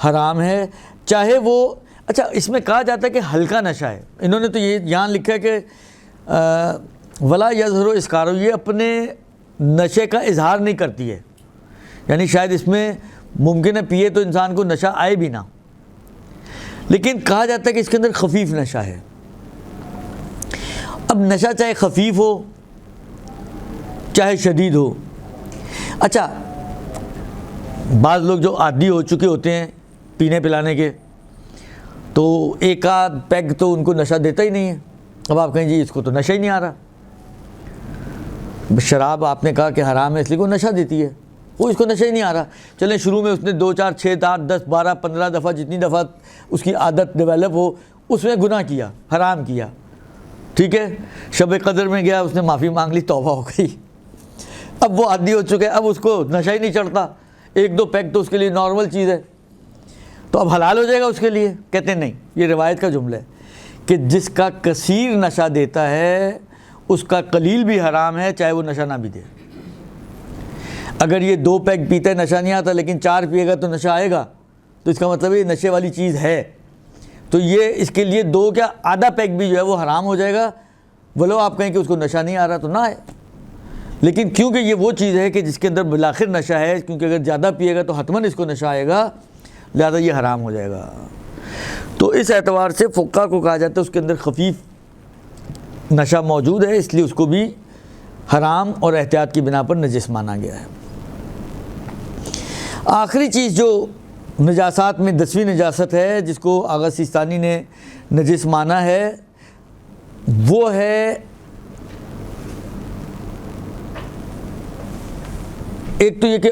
حرام ہے، چاہے وہ اچھا اس میں کہا جاتا ہے کہ ہلکا نشہ ہے. انہوں نے تو یہ یہاں لکھا ہے کہ ولا یظہر اسکارو، یہ اپنے نشے کا اظہار نہیں کرتی ہے، یعنی شاید اس میں ممکن ہے پیے تو انسان کو نشہ آئے بھی نہ، لیکن کہا جاتا ہے کہ اس کے اندر خفیف نشہ ہے. اب نشہ چاہے خفیف ہو چاہے شدید ہو، اچھا بعض لوگ جو عادی ہو چکے ہوتے ہیں پینے پلانے کے، تو ایک آدھ پیگ تو ان کو نشہ دیتا ہی نہیں ہے. اب آپ کہیں جی اس کو تو نشہ ہی نہیں آ رہا. شراب آپ نے کہا کہ حرام ہے اس لیے وہ نشہ دیتی ہے، وہ اس کو نشہ ہی نہیں آ رہا. چلیں شروع میں اس نے 2 4 6 8 10 12 15 دفعہ جتنی دفعہ اس کی عادت ڈیولپ ہو اس میں گناہ کیا، حرام کیا، ٹھیک ہے، شب قدر میں گیا، اس نے معافی مانگ لی، توبہ ہو گئی، اب وہ عادی ہو چکے، اب اس کو نشہ ہی نہیں چڑھتا، 1 2 پیگ تو اس کے لیے نارمل چیز ہے، تو اب حلال ہو جائے گا اس کے لیے. کہتے ہیں نہیں، یہ روایت کا جملہ ہے کہ جس کا کثیر نشہ دیتا ہے اس کا قلیل بھی حرام ہے، چاہے وہ نشہ نہ بھی دے. اگر یہ 2 پیگ پیتا ہے نشہ نہیں آتا لیکن 4 پیے گا تو نشہ آئے گا، تو اس کا مطلب ہے یہ نشے والی چیز ہے، تو یہ اس کے لیے 2 کیا آدھا پیگ بھی جو ہے وہ حرام ہو جائے گا. بولو آپ کہیں کہ اس کو نشہ نہیں آ رہا تو نہ آئے، لیکن کیونکہ یہ وہ چیز ہے کہ جس کے اندر بالآخر نشہ ہے، کیونکہ اگر زیادہ پیے گا تو حتماً اس کو نشہ آئے گا، لہذا یہ حرام ہو جائے گا. تو اس اعتبار سے فقہ کو کہا جاتا ہے اس کے اندر خفیف نشہ موجود ہے، اس لیے اس کو بھی حرام اور احتیاط کی بنا پر نجس مانا گیا ہے. آخری چیز جو نجاسات میں 10ویں نجاست ہے جس کو آغا سیستانی نے نجس مانا ہے، وہ ہے ایک تو یہ کہ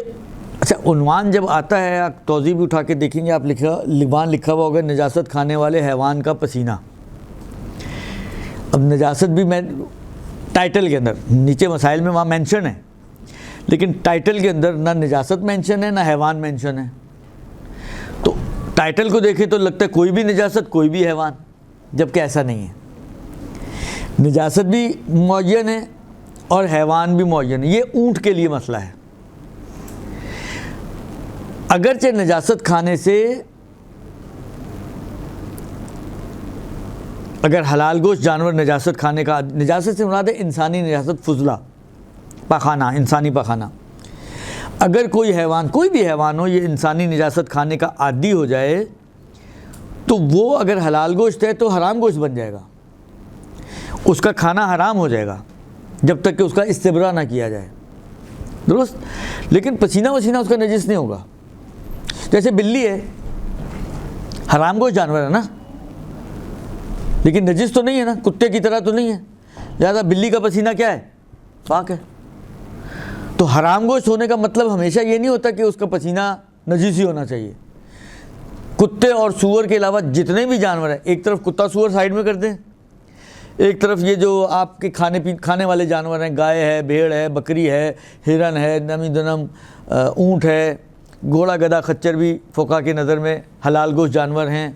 اچھا عنوان جب آتا ہے، آپ توضیح بھی اٹھا کے دیکھیں گے، آپ لکھا ہوا ہوگا نجاست کھانے والے حیوان کا پسینہ. اب نجاست بھی میں ٹائٹل کے اندر، نیچے مسائل میں وہاں مینشن ہے، لیکن ٹائٹل کے اندر نہ نجاست مینشن ہے نہ حیوان مینشن ہے. تو ٹائٹل کو دیکھیں تو لگتا ہے کوئی بھی نجاست کوئی بھی حیوان، جبکہ ایسا نہیں ہے. نجاست بھی معین ہے اور حیوان بھی معین ہے. یہ اونٹ کے لیے مسئلہ ہے. اگرچہ نجاست کھانے سے، اگر حلال گوشت جانور نجاست کھانے کا، نجاست سے مراد ہے انسانی نجاست، فضلہ پاخانہ، انسانی پاخانہ، اگر کوئی حیوان، کوئی بھی حیوان ہو، یہ انسانی نجاست کھانے کا عادی ہو جائے تو وہ اگر حلال گوشت ہے تو حرام گوشت بن جائے گا، اس کا کھانا حرام ہو جائے گا جب تک کہ اس کا استبراء نہ کیا جائے، درست؟ لیکن پسینہ وسینہ اس کا نجس نہیں ہوگا۔ جیسے بلی ہے، حرام گوشت جانور ہے نا، لیکن نجس تو نہیں ہے نا، کتے کی طرح تو نہیں ہے، لہٰذا بلی کا پسینہ کیا ہے؟ پاک ہے۔ تو حرام گوشت ہونے کا مطلب ہمیشہ یہ نہیں ہوتا کہ اس کا پسینہ نجس ہی ہونا چاہیے۔ کتے اور سور کے علاوہ جتنے بھی جانور ہیں، ایک طرف کتا سور سائیڈ میں کر دیں، ایک طرف یہ جو آپ کے کھانے والے جانور ہیں، گائے ہے، بھیڑ ہے، بکری ہے، ہرن ہے، نمی دنم اونٹ ہے، گھوڑا گدھا خچر بھی فقہا کی نظر میں حلال گوشت جانور ہیں،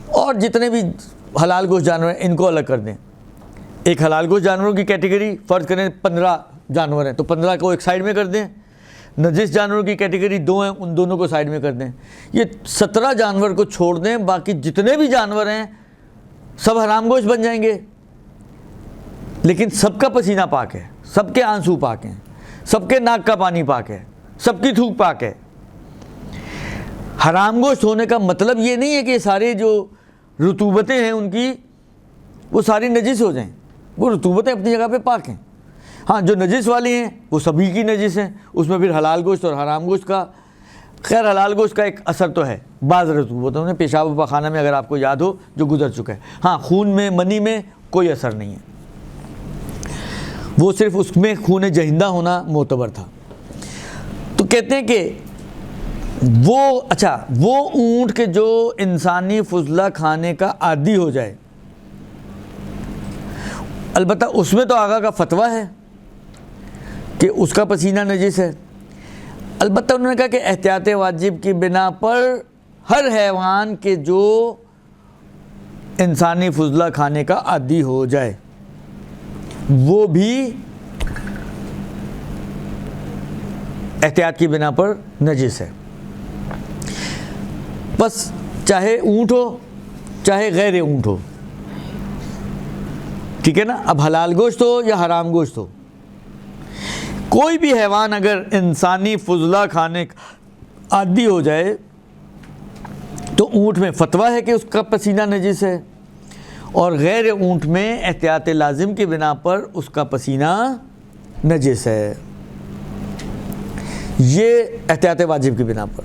اور جتنے بھی حلال گوشت جانور ہیں ان کو الگ کر دیں۔ ایک حلال گوشت جانوروں کی کیٹیگری فرض کریں 15 جانور ہیں تو 15 کو ایک سائیڈ میں کر دیں، نجس جانوروں کی کیٹیگری 2 ہیں، ان دونوں کو سائیڈ میں کر دیں، یہ 17 جانور کو چھوڑ دیں، باقی جتنے بھی جانور ہیں سب حرام گوشت بن جائیں گے، لیکن سب کا پسینہ پاک ہے، سب کے آنسو پاک ہیں، سب کے ناک کا پانی پاک ہے، سب کی تھوک پاک ہے۔ حرام گوشت ہونے کا مطلب یہ نہیں ہے کہ سارے جو رطوبتیں ہیں ان کی وہ ساری نجس ہو جائیں، وہ رطوبتیں اپنی جگہ پہ پاک ہیں، ہاں جو نجس والی ہیں وہ سبھی کی نجس ہیں، اس میں پھر حلال گوشت اور حرام گوشت کا، خیر حلال گوشت کا ایک اثر تو ہے بعض رطوبتوں میں، پیشاب و پاخانہ میں اگر آپ کو یاد ہو جو گزر چکا ہے، ہاں خون میں منی میں کوئی اثر نہیں ہے، وہ صرف اس میں خون جہندہ ہونا معتبر تھا۔ تو کہتے ہیں کہ وہ اونٹ کے جو انسانی فضلہ کھانے کا عادی ہو جائے، البتہ اس میں تو آقا کا فتویٰ ہے کہ اس کا پسینہ نجس ہے، البتہ انہوں نے کہا کہ احتیاط واجب کی بنا پر ہر حیوان کے جو انسانی فضلہ کھانے کا عادی ہو جائے وہ بھی احتیاط کی بنا پر نجس ہے، بس چاہے اونٹ ہو چاہے غیر اونٹ ہو، ٹھیک ہے نا؟ اب حلال گوشت ہو یا حرام گوشت ہو، کوئی بھی حیوان اگر انسانی فضلہ کھانے کا عادی ہو جائے تو اونٹ میں فتویٰ ہے کہ اس کا پسینہ نجس ہے، اور غیر اونٹ میں احتیاط لازم کی بنا پر اس کا پسینہ نجس ہے، یہ احتیاط واجب کی بنا پر۔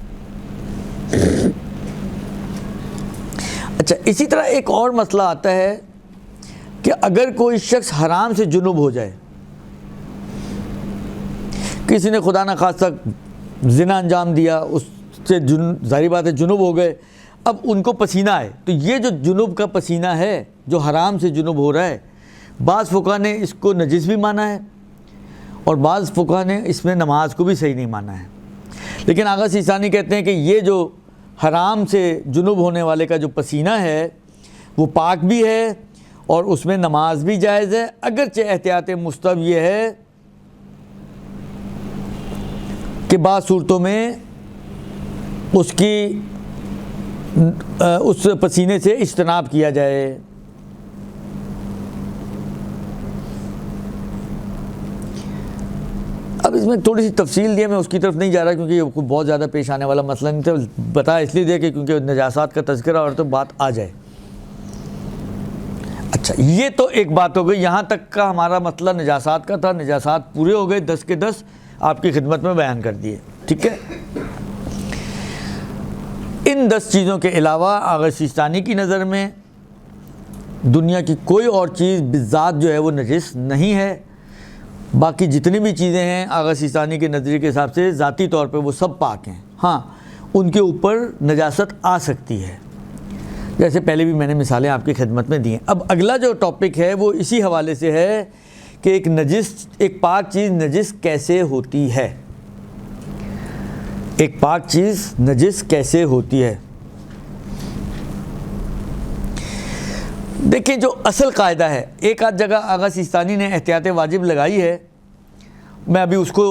اچھا، اسی طرح ایک اور مسئلہ آتا ہے کہ اگر کوئی شخص حرام سے جنب ہو جائے، کسی نے خدا نخواستہ زنا انجام دیا، اس سے ظاہری بات ہے جنب ہو گئے، اب ان کو پسینہ ہے، تو یہ جو جنب کا پسینہ ہے جو حرام سے جنب ہو رہا ہے، بعض فقہا نے اس کو نجس بھی مانا ہے اور بعض فقہا نے اس میں نماز کو بھی صحیح نہیں مانا ہے، لیکن آغا سیستانی کہتے ہیں کہ یہ جو حرام سے جنب ہونے والے کا جو پسینہ ہے وہ پاک بھی ہے اور اس میں نماز بھی جائز ہے، اگرچہ احتیاط مستحب یہ ہے کہ بعض صورتوں میں اس پسینے سے اجتناب کیا جائے۔ اب اس میں تھوڑی سی تفصیل دی ہے، میں اس کی طرف نہیں جا رہا کیونکہ یہ بہت زیادہ پیش آنے والا مسئلہ نہیں تھا، بتایا اس لیے دیا کہ کیونکہ نجاسات کا تذکرہ اور تو بات آ جائے۔ اچھا، یہ تو ایک بات ہو گئی، یہاں تک کا ہمارا مسئلہ نجاسات کا تھا، نجاسات پورے ہو گئے 10 کے 10 آپ کی خدمت میں بیان کر دیے، ٹھیک ہے۔ ان 10 چیزوں کے علاوہ آغا سیستانی کی نظر میں دنیا کی کوئی اور چیز بذات جو ہے وہ نجس نہیں ہے، باقی جتنی بھی چیزیں ہیں آغا سیستانی کے نظریے کے حساب سے ذاتی طور پہ وہ سب پاک ہیں، ہاں ان کے اوپر نجاست آ سکتی ہے، جیسے پہلے بھی میں نے مثالیں آپ کی خدمت میں دی ہیں۔ اب اگلا جو ٹاپک ہے وہ اسی حوالے سے ہے کہ ایک پاک چیز نجس کیسے ہوتی ہے، ایک پاک چیز نجس کیسے ہوتی ہے۔ دیکھیں جو اصل قاعدہ ہے، ایک آدھ جگہ آغا سیستانی نے احتیاط واجب لگائی ہے، میں ابھی اس کو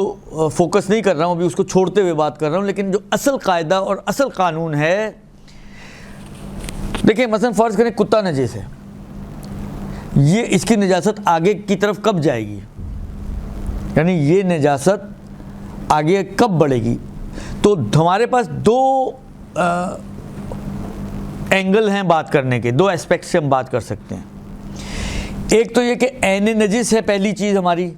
فوکس نہیں کر رہا ہوں، ابھی اس کو چھوڑتے ہوئے بات کر رہا ہوں، لیکن جو اصل قاعدہ اور اصل قانون ہے، دیکھیں مثلا فرض کریں کتا نجس ہے، یہ اس کی نجاست آگے کی طرف کب جائے گی؟ یعنی یہ نجاست آگے کب بڑھے گی؟ تو ہمارے پاس دو اینگل ہیں بات کرنے کے، دو اسپیکٹ سے ہم بات کر سکتے ہیں. ایک تو یہ کہ عین نجس ہے پہلی چیز ہماری،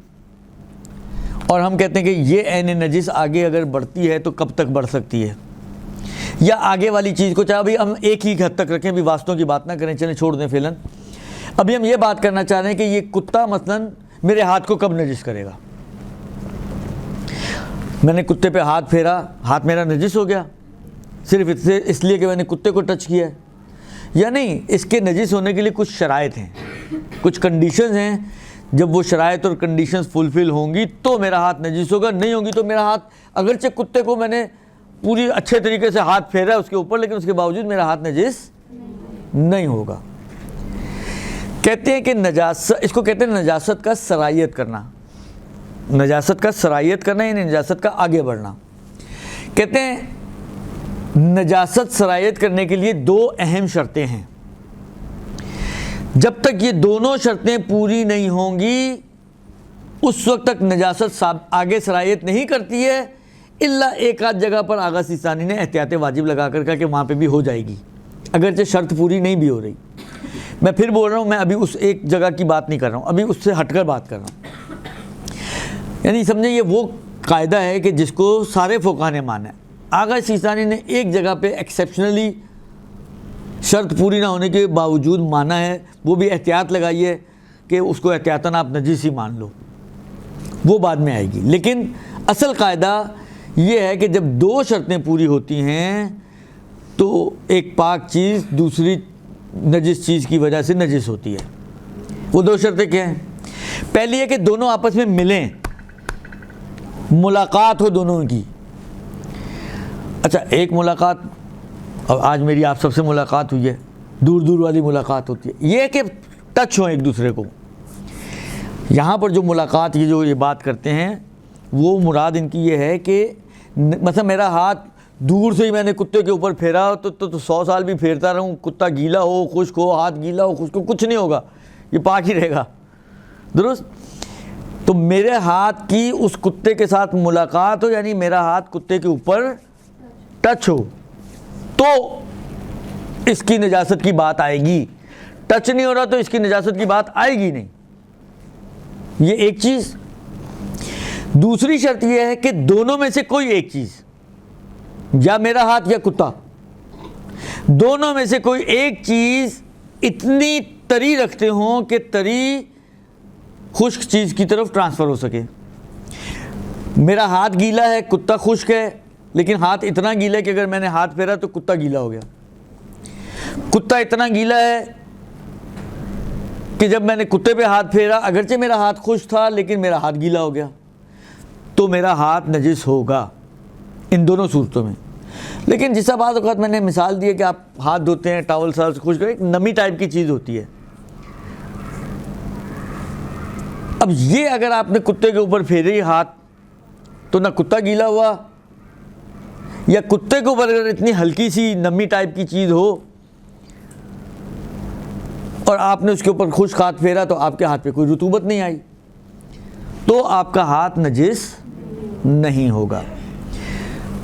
اور ہم کہتے ہیں کہ یہ عین نجس آگے اگر بڑھتی ہے تو کب تک بڑھ سکتی ہے، یا آگے والی چیز کو چاہے ہم ایک ہی حد تک رکھیں، بھی واسطوں کی بات نہ کریں، چلیں چھوڑ دیں فعلاً. ابھی ہم یہ بات کرنا چاہ رہے ہیں کہ یہ کتا مثلاً میرے ہاتھ کو کب نجس کرے گا. میں نے کتے پہ ہاتھ پھیرا، ہاتھ میرا نجس ہو گیا صرف اس لیے کہ میں نے کتے کو ٹچ کیا ہے، یا نہیں؟ اس کے نجس ہونے کے لیے کچھ شرائط ہیں، کچھ کنڈیشنز ہیں. جب وہ شرائط اور کنڈیشنز فلفل ہوں گی تو میرا ہاتھ نجس ہوگا، نہیں ہوں گی تو میرا ہاتھ، اگرچہ کتے کو میں نے پوری اچھے طریقے سے ہاتھ پھیرا اس کے اوپر، لیکن اس کے باوجود میرا ہاتھ نجس نہیں ہوگا. کہتے ہیں کہ نجاست، اس کو کہتے ہیں نجاست کا سرایت کرنا. نجاست کا سرایت کرنا یعنی نجاست کا آگے بڑھنا. کہتے ہیں نجاست سرایت کرنے کے لیے دو اہم شرطیں ہیں. جب تک یہ دونوں شرطیں پوری نہیں ہوں گی اس وقت تک نجاست آگے سرایت نہیں کرتی ہے، الا ایک آدھ جگہ پر آغا سیستانی نے احتیاط واجب لگا کر کہا کہ وہاں پہ بھی ہو جائے گی اگرچہ شرط پوری نہیں بھی ہو رہی. میں پھر بول رہا ہوں، میں ابھی اس ایک جگہ کی بات نہیں کر رہا ہوں، ابھی اس سے ہٹ کر بات کر رہا ہوں. یعنی سمجھیں یہ وہ قاعدہ ہے کہ جس کو سارے فقہا نے مانا ہے. آغا سیستانی نے ایک جگہ پہ ایکسیپشنلی شرط پوری نہ ہونے کے باوجود مانا ہے، وہ بھی احتیاط لگائی ہے کہ اس کو احتیاطاً آپ نجس ہی مان لو، وہ بعد میں آئے گی. لیکن اصل قاعدہ یہ ہے کہ جب دو شرطیں پوری ہوتی ہیں تو ایک پاک چیز دوسری نجس چیز کی وجہ سے نجس ہوتی ہے. وہ دو شرطیں کیا ہیں؟ پہلی ہے کہ دونوں آپس میں ملیں، ملاقات ہو دونوں کی. اچھا ایک ملاقات، اب آج میری آپ سب سے ملاقات ہوئی ہے، دور دور والی ملاقات ہوتی ہے، یہ کہ ٹچ ہوں ایک دوسرے کو. یہاں پر جو ملاقات کی جو یہ بات کرتے ہیں وہ مراد ان کی یہ ہے کہ مثلا میرا ہاتھ دور سے ہی میں نے کتے کے اوپر پھیرا تو 100 سال بھی پھیرتا رہوں، کتا گیلا ہو خشک ہو، ہاتھ گیلا ہو خشک ہو، کچھ نہیں ہوگا، یہ پاک ہی رہے گا. درست؟ تو میرے ہاتھ کی اس کتے کے ساتھ ملاقات ہو، یعنی میرا ہاتھ کتے کے اوپر ٹچ ہو تو اس کی نجاست کی بات آئے گی. ٹچ نہیں ہو رہا تو اس کی نجاست کی بات آئے گی نہیں. یہ ایک چیز. دوسری شرط یہ ہے کہ دونوں میں سے کوئی ایک چیز، یا میرا ہاتھ یا کتا، دونوں میں سے کوئی ایک چیز اتنی تری رکھتے ہوں کہ تری خشک چیز کی طرف ٹرانسفر ہو سکے. میرا ہاتھ گیلا ہے، کتا خشک ہے، لیکن ہاتھ اتنا گیلا ہے کہ اگر میں نے ہاتھ پھیرا تو کتا گیلا ہو گیا. کتا اتنا گیلا ہے کہ جب میں نے کتے پہ ہاتھ پھیرا اگرچہ میرا ہاتھ خشک تھا لیکن میرا ہاتھ گیلا ہو گیا، تو میرا ہاتھ نجس ہوگا ان دونوں صورتوں میں. لیکن جس بعض اوقات میں نے مثال دی ہے کہ آپ ہاتھ دھوتے ہیں ٹاول سے خشک کریں، ایک نمی ٹائپ کی چیز ہوتی ہے. اب یہ اگر آپ نے کتے کے اوپر پھیری ہاتھ تو نہ کتا گیلا ہوا، یا کتے کے اوپر اگر اتنی ہلکی سی نمی ٹائپ کی چیز ہو اور آپ نے اس کے اوپر خشک ہاتھ پھیرا تو آپ کے ہاتھ پہ کوئی رطوبت نہیں آئی تو آپ کا ہاتھ نجس نہیں ہوگا.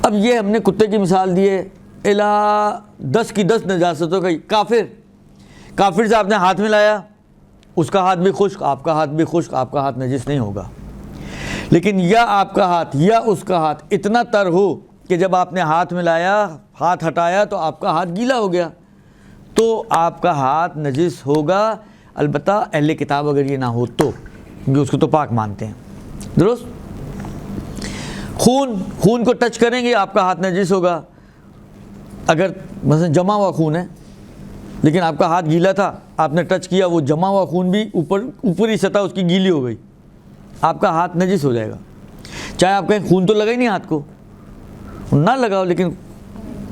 اب یہ ہم نے کتے کی مثال دی ہے، الا 10 کی 10 نجاستوں کا. کافر سے آپ نے ہاتھ ملایا، اس کا ہاتھ بھی خشک، آپ کا ہاتھ بھی خشک، آپ کا ہاتھ نجس نہیں ہوگا. لیکن یا آپ کا ہاتھ یا اس کا ہاتھ اتنا تر ہو کہ جب آپ نے ہاتھ ملایا، ہاتھ ہٹایا تو آپ کا ہاتھ گیلا ہو گیا، تو آپ کا ہاتھ نجس ہوگا. البتہ اہل کتاب اگر یہ نہ ہو تو، کیونکہ اس کو تو پاک مانتے ہیں. درست؟ خون کو ٹچ کریں گے آپ کا ہاتھ نجس ہوگا. اگر مثلا جمع ہوا خون ہے لیکن آپ کا ہاتھ گیلا تھا، آپ نے ٹچ کیا، وہ جمع ہوا خون بھی اوپری سطح اس کی گیلی ہو گئی، آپ کا ہاتھ نجس ہو جائے گا. چاہے آپ کہیں خون تو لگا ہی نہیں ہاتھ کو، نہ لگاؤ لیکن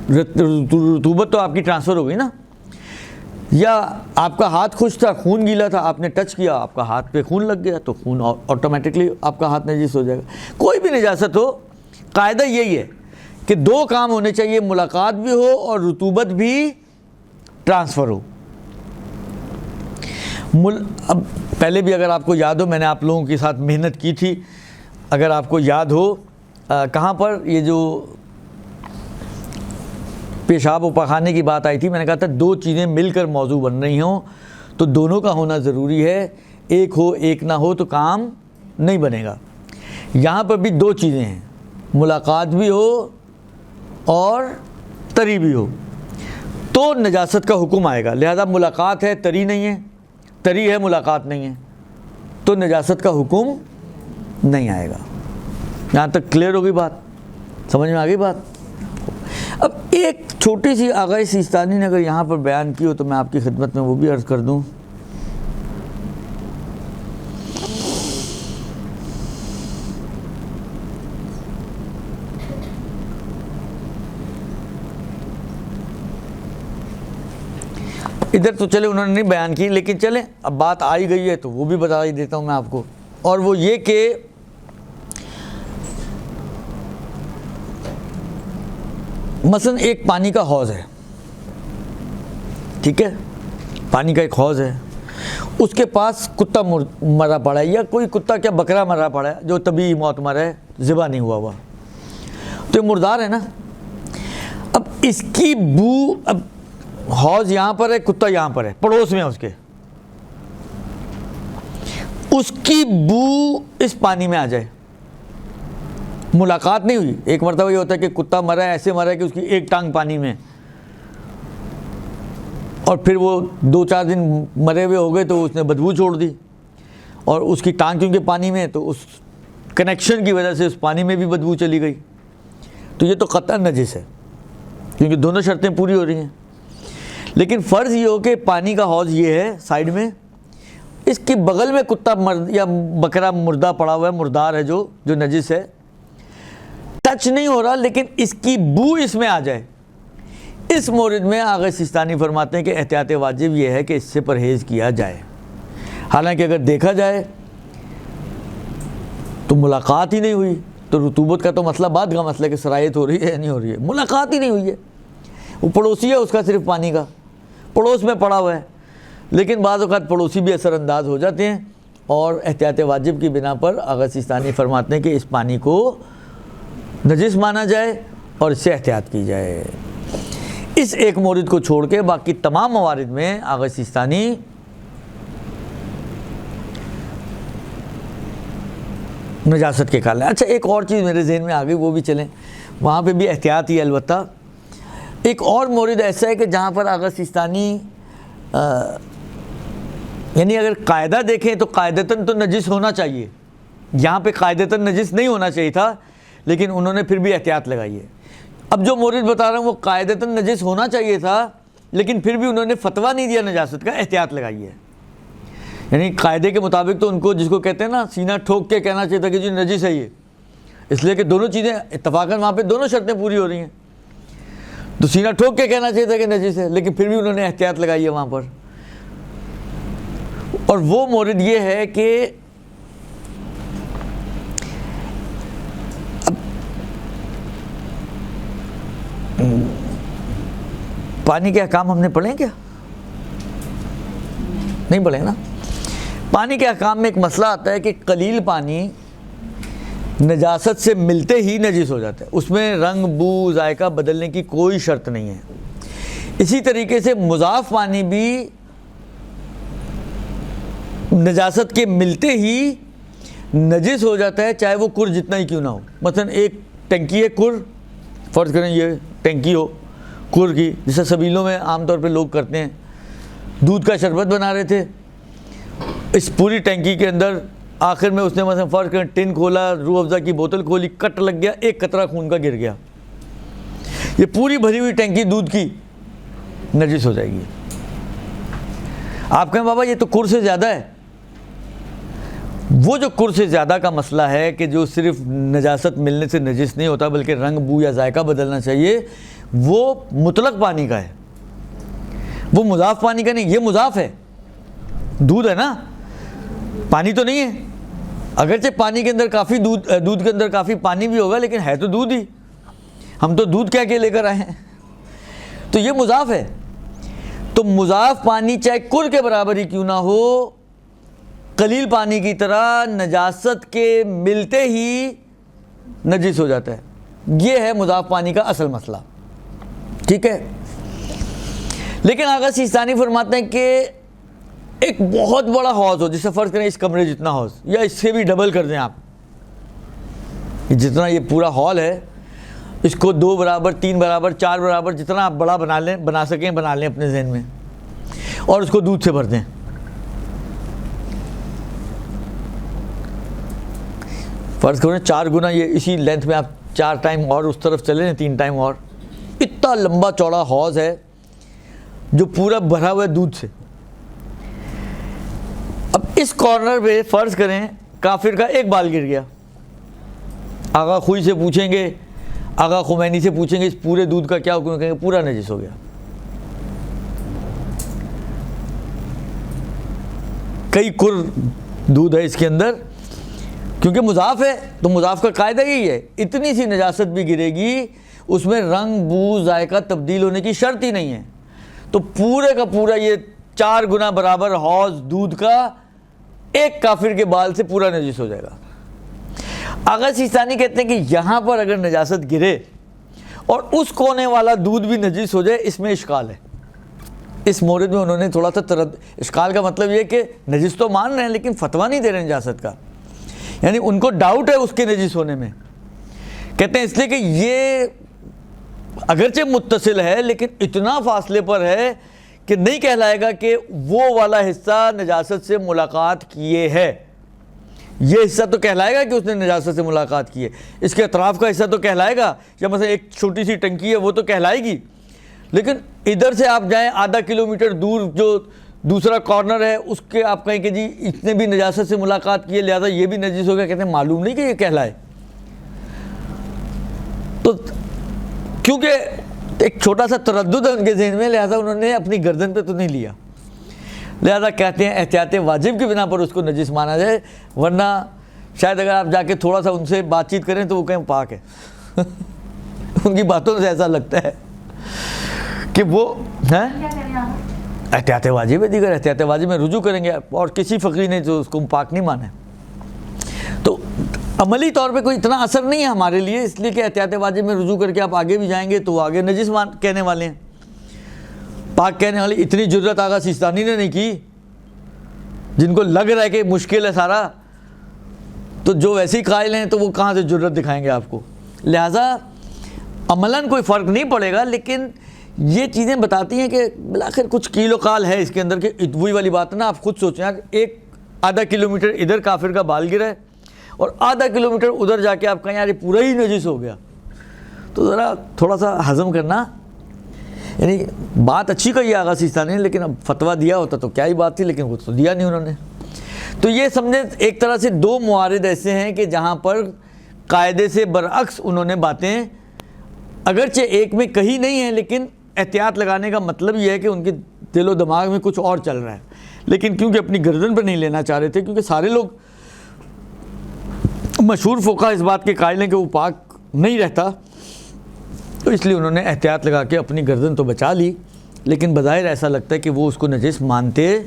رطوبت تو آپ کی ٹرانسفر ہو گئی نا. یا آپ کا ہاتھ خشک تھا، خون گیلا تھا، آپ نے ٹچ کیا، آپ کا ہاتھ پہ خون لگ گیا تو خون آٹومیٹکلی آپ کا ہاتھ نجس ہو جائے گا. کوئی بھی نجاست ہو، قاعدہ یہی ہے کہ دو کام ہونے چاہیے، ملاقات بھی ہو اور رطوبت بھی ٹرانسفر ہو. اب پہلے بھی اگر آپ کو یاد ہو میں نے آپ لوگوں کے ساتھ محنت کی تھی اگر آپ کو یاد ہو کہاں پر یہ جو پیشاب و پخانے کی بات آئی تھی، میں نے کہا تھا دو چیزیں مل کر موضوع بن رہی ہوں تو دونوں کا ہونا ضروری ہے، ایک ہو ایک نہ ہو تو کام نہیں بنے گا۔ یہاں پر بھی دو چیزیں ہیں، ملاقات بھی ہو اور تری بھی ہو تو نجاست کا حکم آئے گا۔ لہذا ملاقات ہے تری نہیں ہے، تری ہے ملاقات نہیں ہے، تو نجاست کا حکم نہیں آئے گا۔ یہاں تک کلیئر ہو گئی بات، سمجھ میں آ گئی بات؟ اب ایک چھوٹی سی آغا سیستانی نے اگر یہاں پر بیان کی ہو تو میں آپ کی خدمت میں وہ بھی عرض کر دوں۔ ادھر تو چلے انہوں نے نہیں بیان کی، لیکن چلیں اب بات آئی گئی ہے تو وہ بھی بتا ہی دیتا ہوں میں آپ کو، اور وہ یہ کہ مثلا ایک پانی کا حوض ہے، ٹھیک ہے، پانی کا ایک حوض ہے، اس کے پاس کتا مرا پڑا ہے، یا کوئی کتا کیا بکرا مرا پڑا ہے جو طبیعی موت مرا ہے، ذبح نہیں ہوا ہوا، تو یہ مردار ہے نا۔ اب اس کی بو، اب حوض یہاں پر ہے، کتا یہاں پر ہے، پڑوس میں ہے، اس کی بو اس پانی میں آ جائے، ملاقات نہیں ہوئی۔ ایک مرتبہ یہ ہوتا ہے کہ کتا مرا ہے، ایسے مرا ہے کہ اس کی ایک ٹانگ پانی میں، اور پھر وہ 2-4 دن مرے ہوئے ہو گئے تو اس نے بدبو چھوڑ دی، اور اس کی ٹانگ کیونکہ پانی میں ہے تو اس کنیکشن کی وجہ سے اس پانی میں بھی بدبو چلی گئی، تو یہ تو قطعاً نجس ہے کیونکہ دونوں شرطیں پوری ہو رہی ہیں۔ لیکن فرض یہ ہو کہ پانی کا حوض یہ ہے سائیڈ میں، اس کی بغل میں کتا یا بکرا مردہ پڑا ہوا ہے، مردار ہے جو نجس ہے، ٹچ نہیں ہو رہا لیکن اس کی بو اس میں آ جائے، اس مورد میں آغا سیستانی فرماتے ہیں کہ احتیاط واجب یہ ہے کہ اس سے پرہیز کیا جائے۔ حالانکہ اگر دیکھا جائے تو ملاقات ہی نہیں ہوئی، تو رطوبت کا تو مسئلہ بعد کا مسئلہ ہے کہ سرایت ہو رہی ہے یا نہیں ہو رہی ہے، ملاقات ہی نہیں ہوئی ہے، وہ پڑوسی ہے اس کا صرف پانی کا، پڑوس میں پڑا ہوا ہے، لیکن بعض اوقات پڑوسی بھی اثر انداز ہو جاتے ہیں، اور احتیاط واجب کی بنا پر آغا سیستانی فرماتے ہیں کہ اس پانی کو نجس مانا جائے اور اس سے احتیاط کی جائے۔ اس ایک مورد کو چھوڑ کے باقی تمام موارد میں آغا سیستانی نجاست کے قائل ہے۔ اچھا ایک اور چیز میرے ذہن میں آ گئی، وہ بھی چلیں، وہاں پہ بھی احتیاط ہی ہے البتہ۔ ایک اور مورد ایسا ہے کہ جہاں پر آغا سیستانی یعنی اگر قاعدہ دیکھیں تو قاعدتاً تو نجس ہونا چاہیے، یہاں پہ قاعدتاً نجس نہیں ہونا چاہیے تھا، لیکن انہوں نے پھر بھی احتیاط لگائی ہے۔ اب جو مورد بتا رہا ہوں وہ قاعدتاً نجس ہونا چاہیے تھا، لیکن پھر بھی انہوں نے فتویٰ نہیں دیا نجاست کا، احتیاط لگائی ہے۔ یعنی قاعدے کے مطابق تو ان کو، جس کو کہتے ہیں نا سینہ ٹھوک کے کہنا چاہیے تھا کہ جی نجس ہے یہ، اس لیے کہ دونوں چیزیں اتفاقاً وہاں پہ دونوں شرطیں پوری ہو رہی ہیں، تو سینہ ٹھوک کے کہنا چاہیے تھا کہ نجس ہے، لیکن پھر بھی انہوں نے احتیاط لگائی ہے وہاں پر۔ اور وہ مورد یہ ہے کہ پانی کے احکام ہم نے پڑھے کیا؟ نہیں پڑھے نا۔ پانی کے احکام میں ایک مسئلہ آتا ہے کہ قلیل پانی نجاست سے ملتے ہی نجس ہو جاتا ہے، اس میں رنگ بو ذائقہ بدلنے کی کوئی شرط نہیں ہے۔ اسی طریقے سے مضاف پانی بھی نجاست کے ملتے ہی نجس ہو جاتا ہے، چاہے وہ کر جتنا ہی کیوں نہ ہو۔ مثلا ایک ٹنکی ہے کر، فرض کریں یہ ٹنکی ہو کر کی، جیسے سبیلوں میں عام طور پہ لوگ کرتے ہیں، دودھ کا شربت بنا رہے تھے، اس پوری ٹینکی کے اندر آخر میں اس نے مثلا فرض کریں ٹن کھولا، روح افزا کی بوتل کھولی، کٹ لگ گیا، ایک قطرہ خون کا گر گیا، یہ پوری بھری ہوئی ٹینکی دودھ کی نجس ہو جائے گی۔ آپ کہیں بابا یہ تو کر سے زیادہ ہے، وہ جو کر سے زیادہ کا مسئلہ ہے کہ جو صرف نجاست ملنے سے نجس نہیں ہوتا بلکہ رنگ بو یا ذائقہ بدلنا چاہیے، وہ مطلق پانی کا ہے، وہ مضاف پانی کا نہیں، یہ مضاف ہے، دودھ ہے نا، پانی تو نہیں ہے، اگرچہ پانی کے اندر کافی دودھ کے اندر کافی پانی بھی ہوگا لیکن ہے تو دودھ ہی، ہم تو دودھ کیا لے کر آئے ہیں، تو یہ مضاف ہے۔ تو مضاف پانی چاہے کر کے برابر ہی کیوں نہ ہو، قلیل پانی کی طرح نجاست کے ملتے ہی نجس ہو جاتا ہے. یہ ہے مضاف پانی کا اصل مسئلہ. ٹھیک ہے. لیکن آغا سیستانی فرماتے ہیں کہ ایک بہت بڑا حوض ہو, جسے فرض کریں اس کمرے جتنا حوض, یا اس سے بھی ڈبل کر دیں آپ, جتنا یہ پورا ہال ہے اس کو 2 برابر 3 برابر 4 برابر جتنا آپ بڑا بنا سکیں بنا لیں اپنے ذہن میں, اور اس کو دودھ سے بھر دیں. فرض کریں 4 گنا یہ اسی لینتھ میں آپ 4 ٹائم اور اس طرف چلیں 3 ٹائم اور, اتنا لمبا چوڑا حوض ہے جو پورا بھرا ہوا ہے دودھ سے. اب اس کارنر پہ فرض کریں کافر کا ایک بال گر گیا, آغا خوئی سے پوچھیں گے, آغا خمینی سے پوچھیں گے اس پورے دودھ کا کیا حکم, کہیں گے پورا نجس ہو گیا. کئی کر دودھ ہے اس کے اندر, کیونکہ مضاف ہے تو مضاف کا قاعدہ یہی ہے, اتنی سی نجاست بھی گرے گی اس میں رنگ بو ذائقہ تبدیل ہونے کی شرط ہی نہیں ہے, تو پورے کا پورا یہ 4 گنا برابر حوض دودھ کا ایک کافر کے بال سے پورا نجس ہو جائے گا. آغا سیستانی کہتے ہیں کہ یہاں پر اگر نجاست گرے اور اس کونے والا دودھ بھی نجس ہو جائے, اس میں اشکال ہے. اس مورد میں انہوں نے تھوڑا سا اشکال کا مطلب یہ کہ نجس تو مان رہے ہیں لیکن فتویٰ نہیں دے رہے نجاست کا, یعنی ان کو ڈاؤٹ ہے اس کے نجس ہونے میں. کہتے ہیں اس لیے کہ یہ اگرچہ متصل ہے لیکن اتنا فاصلے پر ہے کہ نہیں کہلائے گا کہ وہ والا حصہ نجاست سے ملاقات کیے ہے. یہ حصہ تو کہلائے گا کہ اس نے نجاست سے ملاقات کی ہے, اس کے اطراف کا حصہ تو کہلائے گا, یا مثلا ایک چھوٹی سی ٹنکی ہے وہ تو کہلائے گی, لیکن ادھر سے آپ جائیں آدھا کلومیٹر دور جو دوسرا کارنر ہے اس کے آپ کہیں کہ جی اس نے بھی نجاست سے ملاقات کی ہے لہذا یہ بھی نجس ہو گیا. کہتے ہیں معلوم نہیں کہ یہ کہلائے. تو کیونکہ ایک چھوٹا سا تردد ہے ان کے ذہن میں, لہذا انہوں نے اپنی گردن پہ تو نہیں لیا, لہذا کہتے ہیں احتیاط واجب کی بنا پر اس کو نجس مانا جائے, ورنہ شاید اگر آپ جا کے تھوڑا سا ان سے بات چیت کریں تو وہ کہیں پاک ہے. ان کی باتوں سے ایسا لگتا ہے کہ وہ احتیاط واجب ہے, دیگر احتیاط واجب میں رجوع کریں گے, اور کسی فقری نے جو اس کو پاک نہیں مانا. تو عملی طور پہ کوئی اتنا اثر نہیں ہے ہمارے لیے, اس لیے کہ احتیاط واجب میں رجوع کر کے آپ آگے بھی جائیں گے تو وہ آگے نجس کہنے والے ہیں. پاک کہنے والی اتنی جرت آغا سیستانی نے نہیں کی, جن کو لگ رہا ہے کہ مشکل ہے سارا, تو جو ویسے ہی قائل ہیں تو وہ کہاں سے جرت دکھائیں گے آپ کو. لہٰذا عملاً کوئی فرق نہیں پڑے گا, لیکن یہ چیزیں بتاتی ہیں کہ بالآخر کچھ کیل و قال ہے اس کے اندر, کہ وہی والی بات ہے نا, آپ خود سوچیں ایک آدھا کلومیٹر ادھر کافر کا بال گرا ہے اور آدھا کلومیٹر ادھر جا کے آپ کہیں یار یہ پورا ہی نجس ہو گیا, تو ذرا تھوڑا سا ہضم کرنا. یعنی بات اچھی کہی آغا سیستانی نے, لیکن اب فتویٰ دیا ہوتا تو کیا ہی بات تھی, لیکن وہ تو دیا نہیں انہوں نے. تو یہ سمجھے ایک طرح سے 2 موارد ایسے ہیں کہ جہاں پر قاعدے سے برعکس انہوں نے باتیں اگرچہ ایک میں کہی نہیں ہیں, لیکن احتیاط لگانے کا مطلب یہ ہے کہ ان کے دل و دماغ میں کچھ اور چل رہا ہے, لیکن کیونکہ اپنی گردن پر نہیں لینا چاہ رہے تھے, کیونکہ سارے لوگ مشہور فقہا اس بات کے قائل ہیں کہ وہ پاک نہیں رہتا, تو اس لیے انہوں نے احتیاط لگا کے اپنی گردن تو بچا لی, لیکن بظاہر ایسا لگتا ہے کہ وہ اس کو نجس مانتے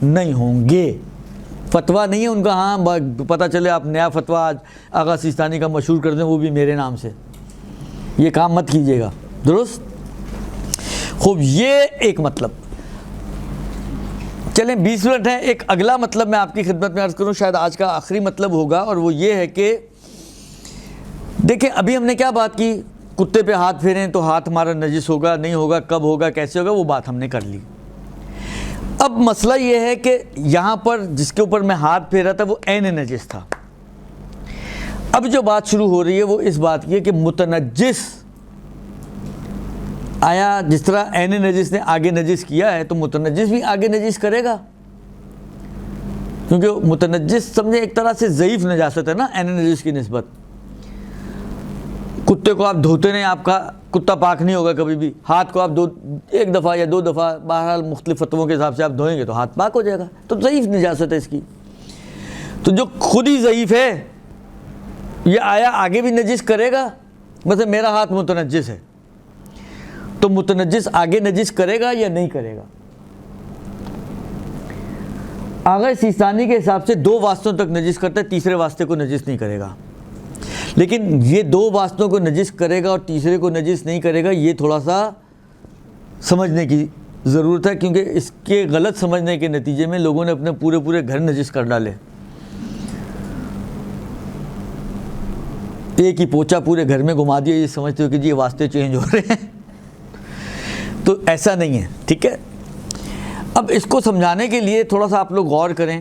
نہیں ہوں گے. فتویٰ نہیں ہے ان کا, ہاں پتہ چلے آپ نیا فتویٰ آج آغا سیستانی کا مشہور کر دیں, وہ بھی میرے نام سے, یہ کام مت کیجیے گا. درست. خوب, یہ ایک مطلب. چلیں 20 منٹ ہیں, ایک اگلا مطلب میں آپ کی خدمت میں عرض کروں, شاید آج کا آخری مطلب ہوگا, اور وہ یہ ہے کہ دیکھیں ابھی ہم نے کیا بات کی, کتے پہ ہاتھ پھیریں تو ہاتھ ہمارا نجس ہوگا نہیں ہوگا, کب ہوگا کیسے ہوگا, وہ بات ہم نے کر لی. اب مسئلہ یہ ہے کہ یہاں پر جس کے اوپر میں ہاتھ پھیرا تھا وہ عین نجس تھا. اب جو بات شروع ہو رہی ہے وہ اس بات کی ہے کہ متنجس آیا جس طرح عین نجس نے آگے نجس کیا ہے تو متنجس بھی آگے نجس کرے گا, کیونکہ متنجس سمجھے ایک طرح سے ضعیف نجاست ہے نا عین نجس کی نسبت. کتے کو آپ دھوتے نہیں, آپ کا کتا پاک نہیں ہوگا کبھی بھی. ہاتھ کو آپ ایک دفعہ یا 2 دفعہ بہرحال مختلف فتووں کے حساب سے آپ دھوئیں گے تو ہاتھ پاک ہو جائے گا, تو ضعیف نجاست ہے اس کی. تو جو خود ہی ضعیف ہے یہ آیا آگے بھی نجس کرے گا, مثلا میرا ہاتھ متنجس ہے تو متنجس آگے نجس کرے گا یا نہیں کرے گا. آغا سیستانی کے حساب سے 2 واسطوں تک نجس کرتا ہے، تیسرے واسطے کو نجس نہیں کرے گا. لیکن یہ 2 واسطوں کو نجس کرے گا اور تیسرے کو نجس نہیں کرے گا، یہ تھوڑا سا سمجھنے کی ضرورت ہے، کیونکہ اس کے غلط سمجھنے کے نتیجے میں لوگوں نے اپنے پورے گھر نجس کر ڈالے. ایک ہی پوچا پورے گھر میں گھما دیا، یہ سمجھتے ہو کہ جی یہ واسطے چینج ہو رہے ہیں. تو ایسا نہیں ہے، ٹھیک ہے. اب اس کو سمجھانے کے لیے تھوڑا سا آپ لوگ غور کریں.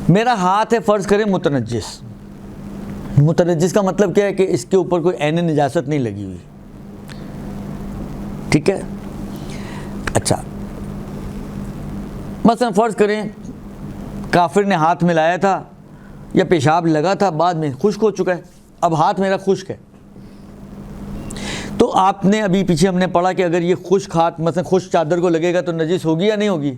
میرا ہاتھ ہے فرض کریں متنجس. متنجس کا مطلب کیا ہے کہ اس کے اوپر کوئی عین نجاست نہیں لگی ہوئی، ٹھیک ہے. اچھا مثلا فرض کریں کافر نے ہاتھ ملایا تھا یا پیشاب لگا تھا، بعد میں خشک ہو چکا ہے، اب ہاتھ میرا خشک ہے. تو آپ نے ابھی پیچھے ہم نے پڑھا کہ اگر یہ خشک ہاتھ مثلا خشک چادر کو لگے گا تو نجس ہوگی یا نہیں ہوگی؟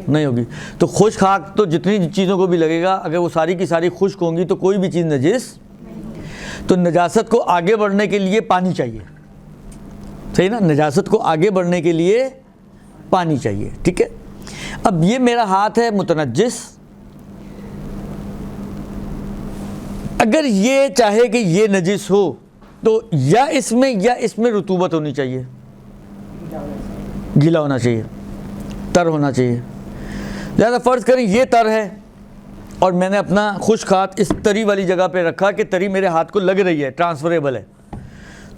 نہیں ہوگی. تو خشک ہاتھ تو جتنی چیزوں کو بھی لگے گا اگر وہ ساری کی ساری خشک ہوں گی تو کوئی بھی چیز نجس. تو نجاست کو آگے بڑھنے کے لیے پانی چاہیے، صحیح نا؟ نجاست کو آگے بڑھنے کے لیے پانی چاہیے، ٹھیک ہے. اب یہ میرا ہاتھ ہے متنجس. اگر یہ چاہے کہ یہ نجس ہو تو یا اس میں رطوبت ہونی چاہیے، گیلا ہونا چاہیے، تر ہونا چاہیے. لہذا فرض کریں یہ تر ہے اور میں نے اپنا خشک ہاتھ اس تری والی جگہ پہ رکھا کہ تری میرے ہاتھ کو لگ رہی ہے، ٹرانسفریبل ہے،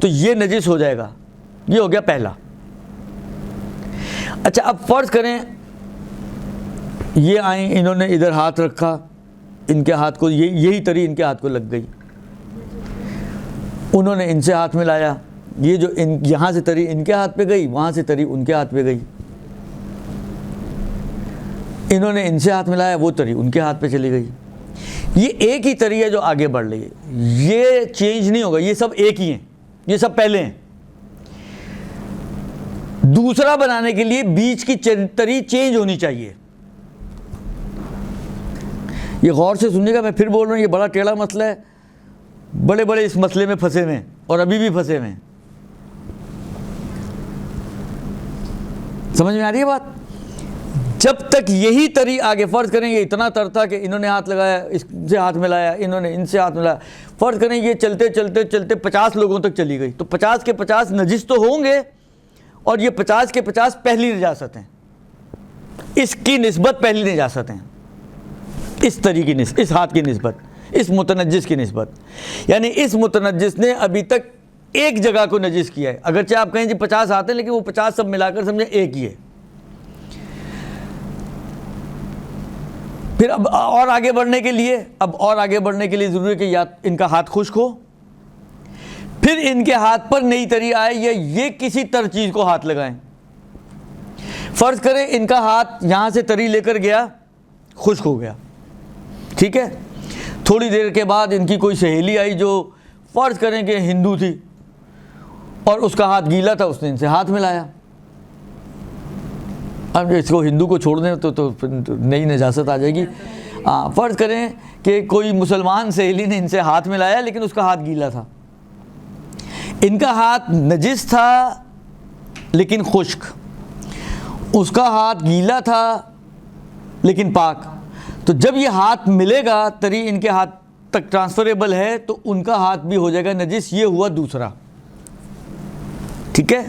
تو یہ نجس ہو جائے گا. یہ ہو گیا پہلا. اچھا اب فرض کریں یہ آئیں، انہوں نے ادھر ہاتھ رکھا، ان کے ہاتھ کو یہی تری ان کے ہاتھ کو لگ گئی، انہوں نے ان سے ہاتھ ملایا، یہ جو یہاں سے تری ان کے ہاتھ پہ گئی، وہاں سے تری ان کے ہاتھ پہ گئی. انہوں نے ان سے ہاتھ ملایا، وہ تری ان کے ہاتھ پہ چلی گئی. یہ ایک ہی تری ہے جو آگے بڑھ رہی ہے، یہ چینج نہیں ہوگا، یہ سب ایک ہی ہیں، یہ سب پہلے ہیں. دوسرا بنانے کے لیے بیچ کی تری چینج ہونی چاہیے. یہ غور سے سنیے گا، میں پھر بول رہا ہوں، یہ بڑا ٹیڑھا مسئلہ ہے، بڑے اس مسئلے میں پھنسے ہوئے ہیں اور ابھی بھی پھنسے ہوئے ہیں. سمجھ میں آ رہی ہے بات؟ جب تک یہی تری آگے، فرض کریں یہ اتنا تر تھا کہ انہوں نے ہاتھ لگایا، اس سے ہاتھ ملایا، انہوں نے ان سے ہاتھ ملایا، فرض کریں یہ چلتے 50 لوگوں تک چلی گئی، تو 50 کے 50 نجس تو ہوں گے، اور یہ 50 کے 50 پہلی نجاست ہیں، اس کی نسبت پہلی نجاست ہیں، اس تری کی نسبت، اس ہاتھ کی نسبت، اس متنجس کی نسبت. یعنی اس متنجس نے ابھی تک ایک جگہ کو نجس کیا ہے، اگرچہ آپ کہیں جی 50 ہاتھ ہیں لیکن وہ 50 سب ملا کر سمجھیں ایک ہی ہے. پھر اب اور آگے بڑھنے کے لیے ضروری ہے کہ یا ان کا ہاتھ خشک ہو، پھر ان کے ہاتھ پر نئی تری آئے یا یہ کسی تر چیز کو ہاتھ لگائیں. فرض کریں ان کا ہاتھ یہاں سے تری لے کر گیا، خشک ہو گیا، ٹھیک ہے. تھوڑی دیر کے بعد ان کی کوئی سہیلی آئی جو فرض کریں کہ ہندو تھی اور اس کا ہاتھ گیلا تھا، اس نے ان سے ہاتھ ملایا. اب اس کو ہندو کو چھوڑ دیں تو نئی نجاست آ جائے گی. فرض کریں کہ کوئی مسلمان سہیلی نے ان سے ہاتھ ملایا لیکن اس کا ہاتھ گیلا تھا. ان کا ہاتھ نجس تھا لیکن خشک، اس کا ہاتھ گیلا تھا لیکن پاک. تو جب یہ ہاتھ ملے گا، تری ان کے ہاتھ تک ٹرانسفریبل ہے، تو ان کا ہاتھ بھی ہو جائے گا نجس. یہ ہوا دوسرا، ٹھیک ہے.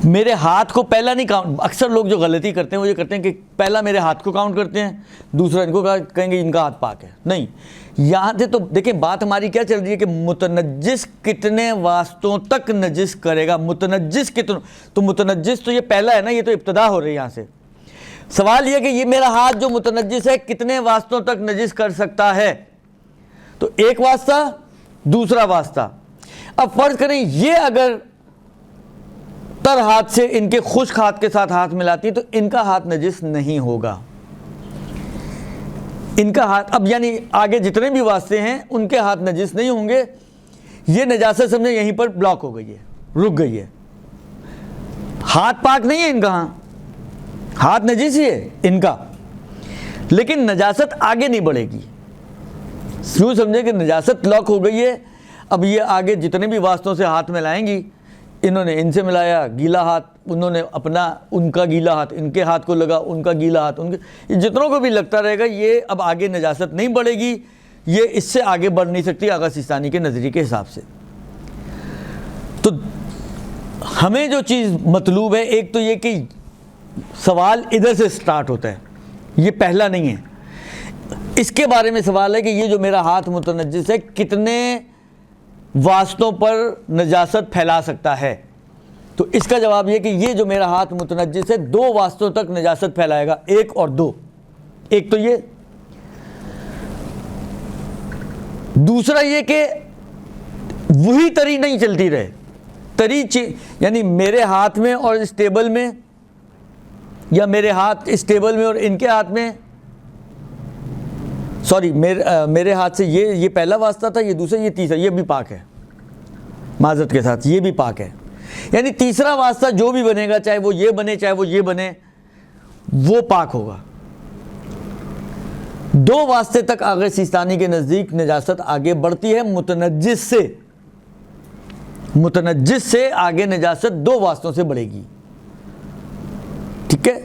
میرے ہاتھ کو پہلا نہیں کاؤنٹ، اکثر لوگ جو غلطی کرتے ہیں وہ یہ کرتے ہیں کہ پہلا میرے ہاتھ کو کاؤنٹ کرتے ہیں، دوسرا ان کو کہیں گے ان کا ہاتھ پاک ہے. نہیں، یہاں سے تو دیکھیں بات ہماری کیا چل رہی ہے کہ متنجس کتنے واسطوں تک نجس کرے گا. متنجس کتنے، تو متنجس تو یہ پہلا ہے نا، یہ تو ابتدا ہو رہی ہے یہاں سے. سوال یہ کہ یہ میرا ہاتھ جو متنجس ہے کتنے واسطوں تک نجس کر سکتا ہے. تو ایک واسطہ، دوسرا واسطہ. اب فرض کریں یہ اگر تر ہاتھ سے ان کے خشک ہاتھ کے ساتھ ہاتھ ملاتی تو ان کا ہاتھ نجس نہیں ہوگا. ان کا ہاتھ اب یعنی آگے جتنے بھی واسطے ہیں ان کے ہاتھ نجس نہیں ہوں گے. یہ نجاست سمجھے یہیں پر بلاک ہو گئی ہے، رک گئی ہے. ہاتھ پاک نہیں ہے ان کا، ہاں ہاتھ نجس ہی ہے ان کا، لیکن نجاست آگے نہیں بڑھے گی. یوں سمجھے کہ نجاست لاک ہو گئی ہے. اب یہ آگے جتنے بھی واسطوں سے ہاتھ ملائیں گی انہوں نے ان سے ملایا گیلا ہاتھ، انہوں نے اپنا ان کا گیلا ہاتھ ان کے ہاتھ کو لگا، ان کا گیلا ہاتھ ان کے، جتنوں کو بھی لگتا رہے گا یہ اب آگے نجاست نہیں بڑھے گی، یہ اس سے آگے بڑھ نہیں سکتی آغا سیستانی کے نظریے کے حساب سے۔ تو ہمیں جو چیز مطلوب ہے، ایک تو یہ کہ سوال ادھر سے سٹارٹ ہوتا ہے، یہ پہلا نہیں ہے، اس کے بارے میں سوال ہے کہ یہ جو میرا ہاتھ متنجس ہے کتنے واسطوں پر نجاست پھیلا سکتا ہے؟ تو اس کا جواب یہ کہ یہ جو میرا ہاتھ متنجس ہے 2 واسطوں تک نجاست پھیلائے گا، 1 اور 2۔ ایک تو یہ، دوسرا یہ کہ وہی تری نہیں چلتی رہے، تری یعنی میرے ہاتھ میں اور اس ٹیبل میں، یا میرے ہاتھ اس ٹیبل میں اور ان کے ہاتھ میں، سوری میرے ہاتھ سے یہ پہلا واسطہ تھا، یہ دوسرا، یہ تیسرا، یہ بھی پاک ہے معذرت کے ساتھ، یہ بھی پاک ہے۔ یعنی تیسرا واسطہ جو بھی بنے گا، چاہے وہ یہ بنے چاہے وہ یہ بنے، وہ پاک ہوگا۔ 2 واسطے تک آغا سیستانی کے نزدیک نجاست آگے بڑھتی ہے متنجس سے، متنجس سے آگے نجاست 2 واسطوں سے بڑھے گی، ٹھیک ہے۔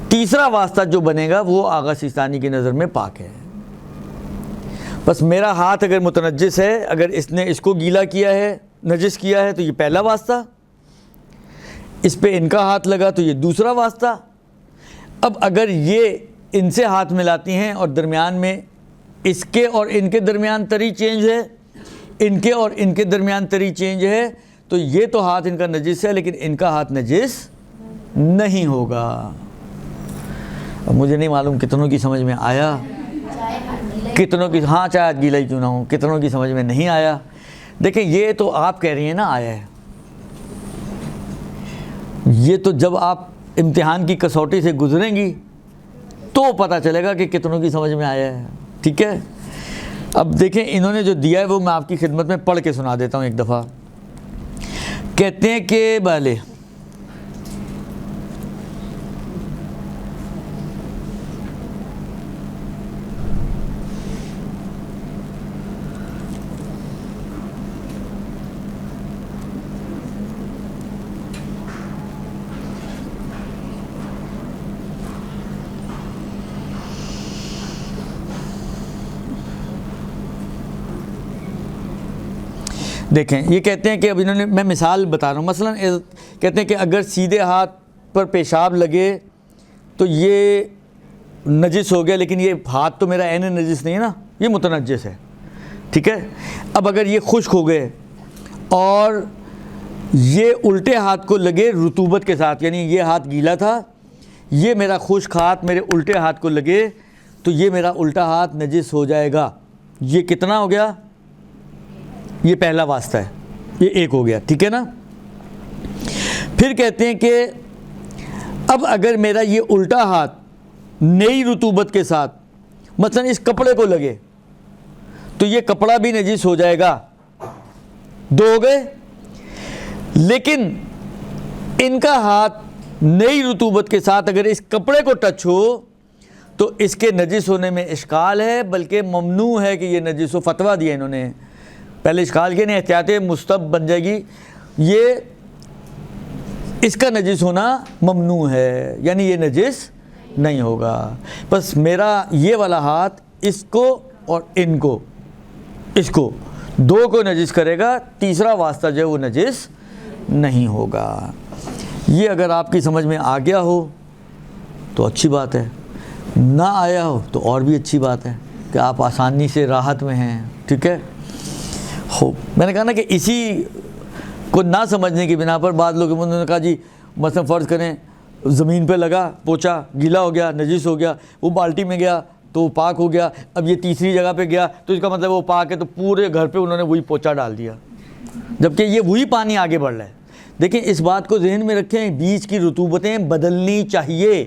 تیسرا واسطہ جو بنے گا وہ آغا سیستانی کی نظر میں پاک ہے۔ بس میرا ہاتھ اگر متنجس ہے، اگر اس نے اس کو گیلا کیا ہے، نجس کیا ہے، تو یہ پہلا واسطہ، اس پہ ان کا ہاتھ لگا تو یہ دوسرا واسطہ۔ اب اگر یہ ان سے ہاتھ ملاتی ہیں اور درمیان میں اس کے اور ان کے درمیان تری چینج ہے، ان کے اور ان کے درمیان تری چینج ہے، تو یہ تو ہاتھ ان کا نجس ہے لیکن ان کا ہاتھ نجس نہیں ہوگا۔ اب مجھے نہیں معلوم کتنوں کی سمجھ میں آیا، کتنوں کی، ہاں چاہے گیلا ہی کیوں نہ ہو، کتنوں کی سمجھ میں نہیں آیا۔ دیکھیں یہ تو آپ کہہ رہی ہیں نا آیا ہے، یہ تو جب آپ امتحان کی کسوٹی سے گزریں گی تو پتہ چلے گا کہ کتنوں کی سمجھ میں آیا ہے، ٹھیک ہے۔ اب دیکھیں انہوں نے جو دیا ہے وہ میں آپ کی خدمت میں پڑھ کے سنا دیتا ہوں ایک دفعہ۔ کہتے ہیں کہ بھلے دیکھیں، یہ کہتے ہیں کہ اب انہوں نے، میں مثال بتا رہا ہوں، مثلا کہتے ہیں کہ اگر سیدھے ہاتھ پر پیشاب لگے تو یہ نجس ہو گیا، لیکن یہ ہاتھ تو میرا عین نجس نہیں ہے نا، یہ متنجس ہے، ٹھیک ہے۔ اب اگر یہ خشک ہو گئے اور یہ الٹے ہاتھ کو لگے رطوبت کے ساتھ، یعنی یہ ہاتھ گیلا تھا، یہ میرا خشک ہاتھ میرے الٹے ہاتھ کو لگے تو یہ میرا الٹا ہاتھ نجس ہو جائے گا۔ یہ کتنا ہو گیا؟ یہ پہلا واسطہ ہے، یہ 1 ہو گیا، ٹھیک ہے نا۔ پھر کہتے ہیں کہ اب اگر میرا یہ الٹا ہاتھ نئی رطوبت کے ساتھ مثلا اس کپڑے کو لگے تو یہ کپڑا بھی نجس ہو جائے گا، 2 ہو گئے۔ لیکن ان کا ہاتھ نئی رطوبت کے ساتھ اگر اس کپڑے کو ٹچ ہو تو اس کے نجس ہونے میں اشکال ہے، بلکہ ممنوع ہے کہ یہ نجس ہو۔ فتویٰ دیا انہوں نے، پہلے اشکال کے نہیں، احتیاط مستب بن جائے گی، یہ اس کا نجس ہونا ممنوع ہے، یعنی یہ نجس نہیں ہوگا۔ بس میرا یہ والا ہاتھ اس کو اور ان کو، اس کو 2 کو نجس کرے گا، تیسرا واسطہ جو ہے وہ نجس نہیں ہوگا۔ یہ اگر آپ کی سمجھ میں آ گیا ہو تو اچھی بات ہے، نہ آیا ہو تو اور بھی اچھی بات ہے کہ آپ آسانی سے راحت میں ہیں، ٹھیک ہے۔ میں نے کہا نا کہ اسی کو نہ سمجھنے کی بنا پر بعض لوگ انہوں نے کہا جی مثلا فرض کریں زمین پہ لگا پوچھا، گیلا ہو گیا، نجس ہو گیا، وہ بالٹی میں گیا تو وہ پاک ہو گیا، اب یہ تیسری جگہ پہ گیا تو اس کا مطلب وہ پاک ہے، تو پورے گھر پہ انہوں نے وہی پوچھا ڈال دیا، جبکہ یہ وہی پانی آگے بڑھ رہا ہے۔ دیکھیں اس بات کو ذہن میں رکھیں، بیچ کی رطوبتیں بدلنی چاہیے۔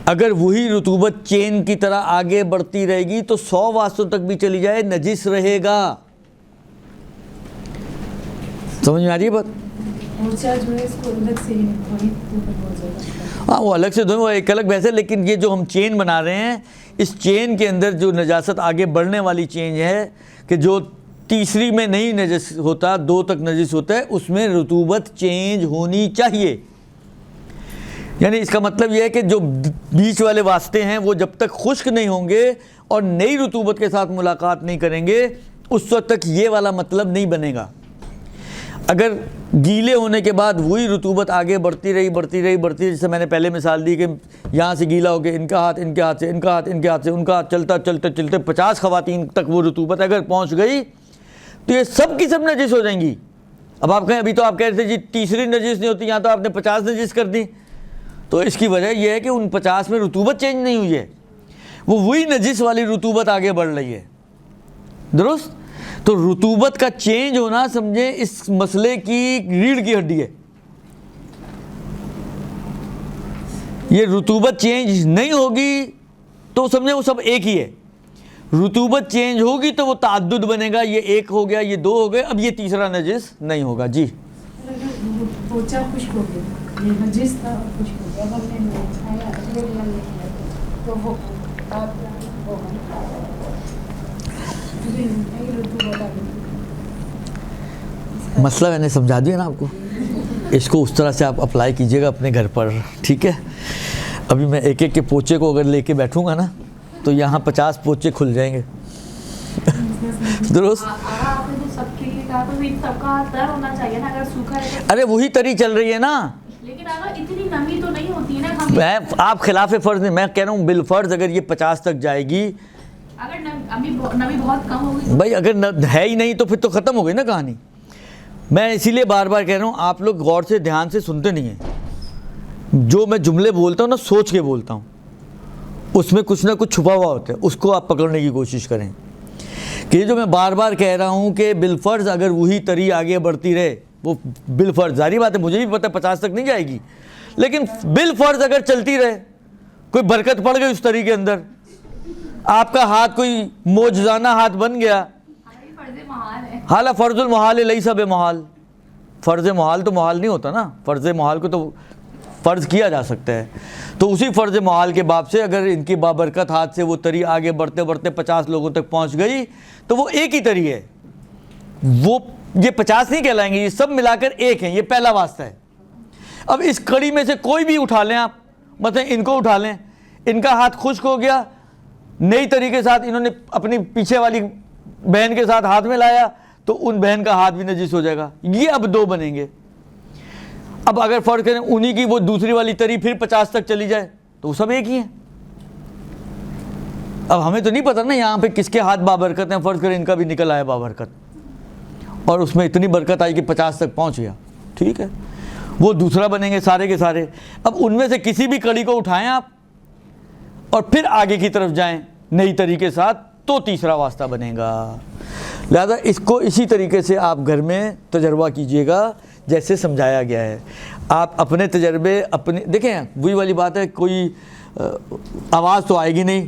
اگر وہی رطوبت چین کی طرح آگے بڑھتی رہے گی تو 100 واسطوں تک بھی چلی جائے نجس رہے گا۔ سمجھ میں آ رہی ہے بات؟ ہاں وہ الگ سے دونوں ایک الگ بحث ہے، لیکن یہ جو ہم چین بنا رہے ہیں اس چین کے اندر جو نجاست آگے بڑھنے والی چین ہے کہ جو تیسری میں نہیں نجس ہوتا، 2 تک نجس ہوتا ہے، اس میں رطوبت چینج ہونی چاہیے. یعنی اس کا مطلب یہ ہے کہ جو بیچ والے واسطے ہیں وہ جب تک خشک نہیں ہوں گے اور نئی رطوبت کے ساتھ ملاقات نہیں کریں گے اس وقت تک یہ والا مطلب نہیں بنے گا. اگر گیلے ہونے کے بعد وہی رطوبت آگے بڑھتی رہی، جیسے میں نے پہلے مثال دی کہ یہاں سے گیلا ہو کے ان کا ہاتھ ان کے ہاتھ سے، ان کا ہاتھ ان کے ہاتھ سے، ان کا ہاتھ چلتے 50 خواتین تک وہ رطوبت اگر پہنچ گئی تو یہ سب کی سب نجس ہو جائیں گی. اب آپ کہیں ابھی تو آپ کہہ رہے تھے جی تیسری نجس نہیں ہوتی، یہاں تو آپ نے 50 نجس کر دی. تو اس کی وجہ یہ ہے کہ ان 50 میں رطوبت چینج نہیں ہوئی ہے، وہ وہی نجس والی رطوبت آگے بڑھ رہی ہے. درست؟ تو رطوبت کا چینج ہونا سمجھیں اس مسئلے کی ریڑھ کی ہڈی ہے. یہ رطوبت چینج نہیں ہوگی تو سمجھیں وہ سب ایک ہی ہے. رطوبت چینج ہوگی تو وہ تعدد بنے گا، یہ 1 ہو گیا، یہ 2 ہو گئے، اب یہ تیسرا نجس نہیں ہوگا. جی پوچھا خشک ہو گیا، یہ نجس تھا خشک ہو گیا، اب ہم نے اٹھایا تو وہ مسئلہ میں نے سمجھا دیا نا آپ کو. اس کو اس طرح سے آپ اپلائی کیجئے گا اپنے گھر پر، ٹھیک ہے. ابھی میں ایک ایک کے پوچے کو اگر لے کے بیٹھوں گا نا تو یہاں 50 پوچے کھل جائیں گے. درست؟ ارے وہی تری چل رہی ہے نا، لیکن اتنی نمی تو نہیں ہوتی ہے نا. آپ خلاف فرض نہیں، میں کہہ رہا ہوں بالفرض اگر یہ 50 تک جائے گی، اگر نمی بہت کم ہوگی بھائی اگر ہے ہی نہیں تو پھر تو ختم ہو گئی نا کہانی. میں اسی لیے بار بار کہہ رہا ہوں آپ لوگ غور سے دھیان سے سنتے نہیں ہیں. جو میں جملے بولتا ہوں نا سوچ کے بولتا ہوں، اس میں کچھ نہ کچھ چھپا ہوا ہوتا ہے، اس کو آپ پکڑنے کی کوشش کریں. کہ یہ جو میں بار بار کہہ رہا ہوں کہ بالفرض اگر وہی تری آگے بڑھتی رہے، وہ بالفرض ظاہری بات ہے، مجھے بھی پتہ 50 تک نہیں جائے گی، لیکن بالفرض اگر چلتی رہے، کوئی برکت پڑ گئی اس تری کے اندر، آپ کا ہاتھ کوئی معجزانہ ہاتھ بن گیا. حالا فرض المحال لیس بمحال، فرض محال تو محال نہیں ہوتا نا، فرض محال کو تو فرض کیا جا سکتا ہے. تو اسی فرض محال کے باب سے اگر ان کی بابرکت ہاتھ سے وہ تری آگے بڑھتے بڑھتے 50 لوگوں تک پہنچ گئی تو وہ ایک ہی تری ہے. وہ یہ 50 نہیں کہلائیں گے، یہ سب ملا کر ایک ہیں، یہ پہلا واسطہ ہے. اب اس کڑی میں سے کوئی بھی اٹھا لیں آپ، مثلا ان کو اٹھا لیں، ان کا ہاتھ خشک ہو گیا، نئی طریقے کے ساتھ انہوں نے اپنی پیچھے والی بہن کے ساتھ ہاتھ میں لایا تو ان بہن کا ہاتھ بھی نجس ہو جائے گا. یہ اب 2 بنیں گے. اب اگر فرض کریں انہی کی وہ دوسری والی تری پھر 50 تک چلی جائے تو وہ سب ایک ہی ہیں. اب ہمیں تو نہیں پتہ نا یہاں پہ کس کے ہاتھ بابرکت ہیں. فرض کریں ان کا بھی نکل آیا بابرکت اور اس میں اتنی برکت آئی کہ 50 تک پہنچ گیا، ٹھیک ہے، وہ دوسرا بنیں گے سارے کے سارے. اب ان میں سے کسی بھی کڑی کو اٹھائیں آپ اور پھر آگے کی طرف جائیں نئی طریقے ساتھ تو تیسرا واسطہ بنے گا. لہذا اس کو اسی طریقے سے آپ گھر میں تجربہ کیجئے گا جیسے سمجھایا گیا ہے. آپ اپنے تجربے اپنے دیکھیں، وہی والی بات ہے، کوئی آواز تو آئے گی نہیں،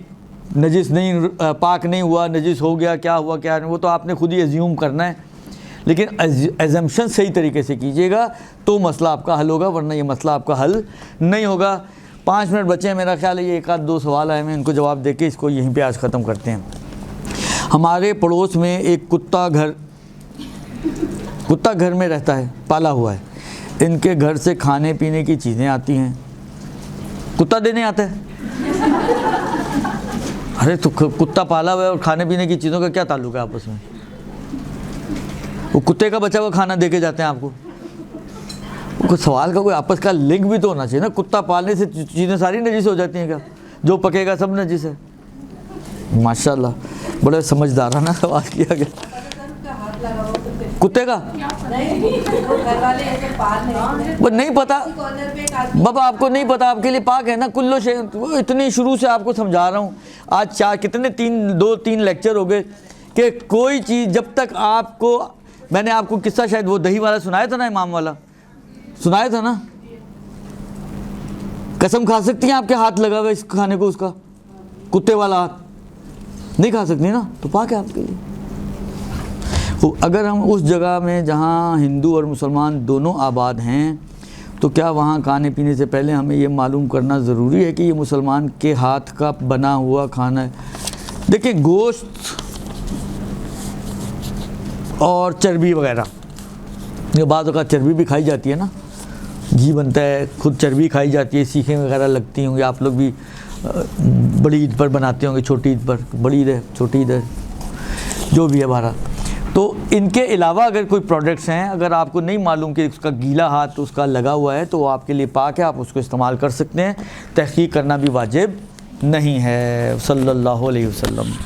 نجس نہیں، پاک نہیں ہوا، نجس ہو گیا، کیا ہوا کیا نہیں، وہ تو آپ نے خود ہی ایزیوم کرنا ہے. لیکن ایزمپشن صحیح طریقے سے کیجئے گا تو مسئلہ آپ کا حل ہوگا، ورنہ یہ مسئلہ آپ کا حل نہیں ہوگا. 5 منٹ بچے ہیں، میرا خیال ہے یہ 1-2 سوال آئے ہیں، ان کو جواب دے کے اس کو یہیں پہ آج ختم کرتے ہیں. ہمارے پڑوس میں ایک کتا گھر میں رہتا ہے، پالا ہوا ہے. ان کے گھر سے کھانے پینے کی چیزیں آتی ہیں. کتا دینے آتا ہے؟ ارے تو کتا پالا ہوا ہے اور کھانے پینے کی چیزوں کا کیا تعلق ہے آپس میں؟ وہ کتے کا بچا ہوا کھانا دے کے جاتے ہیں آپ کو. کوئی سوال کا کوئی آپس کا لنک بھی تو ہونا چاہیے نا. کتا پالنے سے چیزیں ساری نجس ہو جاتی ہیں کیا؟ جو پکے گا سب نجس ہے. ماشاءاللہ بڑے سمجھدارانہ سوال کیا گیا. کتے کا وہ نہیں پتا بابا، آپ کو نہیں پتا، آپ کے لیے پاک ہے نا کلو شے. وہ اتنی شروع سے آپ کو سمجھا رہا ہوں، آج کتنے 2-3 لیکچر ہو گئے کہ کوئی چیز جب تک آپ کو، میں نے آپ کو قصہ شاید وہ دہی والا سنایا تھا نا، امام والا سنایا تھا نا. قسم کھا سکتی ہیں آپ کے ہاتھ لگا ہوا اس کھانے کو، اس کا کتے والا ہاتھ نہیں کھا سکتی نا، تو پاک ہے آپ کے لیے. اگر ہم اس جگہ میں جہاں ہندو اور مسلمان دونوں آباد ہیں تو کیا وہاں کھانے پینے سے پہلے ہمیں یہ معلوم کرنا ضروری ہے کہ یہ مسلمان کے ہاتھ کا بنا ہوا کھانا ہے؟ دیکھیں گوشت اور چربی وغیرہ، یہ بعض اوقات چربی بھی کھائی جاتی ہے نا، گھی بنتا ہے، خود چربی کھائی جاتی ہے، سیخیں وغیرہ لگتی ہوں گی، آپ لوگ بھی بڑی عید پر بناتے ہوں گے، چھوٹی عید پر، بڑی عید ہے چھوٹی عید ہے جو بھی ہے بہرحال. تو ان کے علاوہ اگر کوئی پروڈکٹس ہیں، اگر آپ کو نہیں معلوم کہ اس کا گیلا ہاتھ اس کا لگا ہوا ہے تو وہ آپ کے لیے پاک ہے، آپ اس کو استعمال کر سکتے ہیں، تحقیق کرنا بھی واجب نہیں ہے. صلی اللہ علیہ وسلم.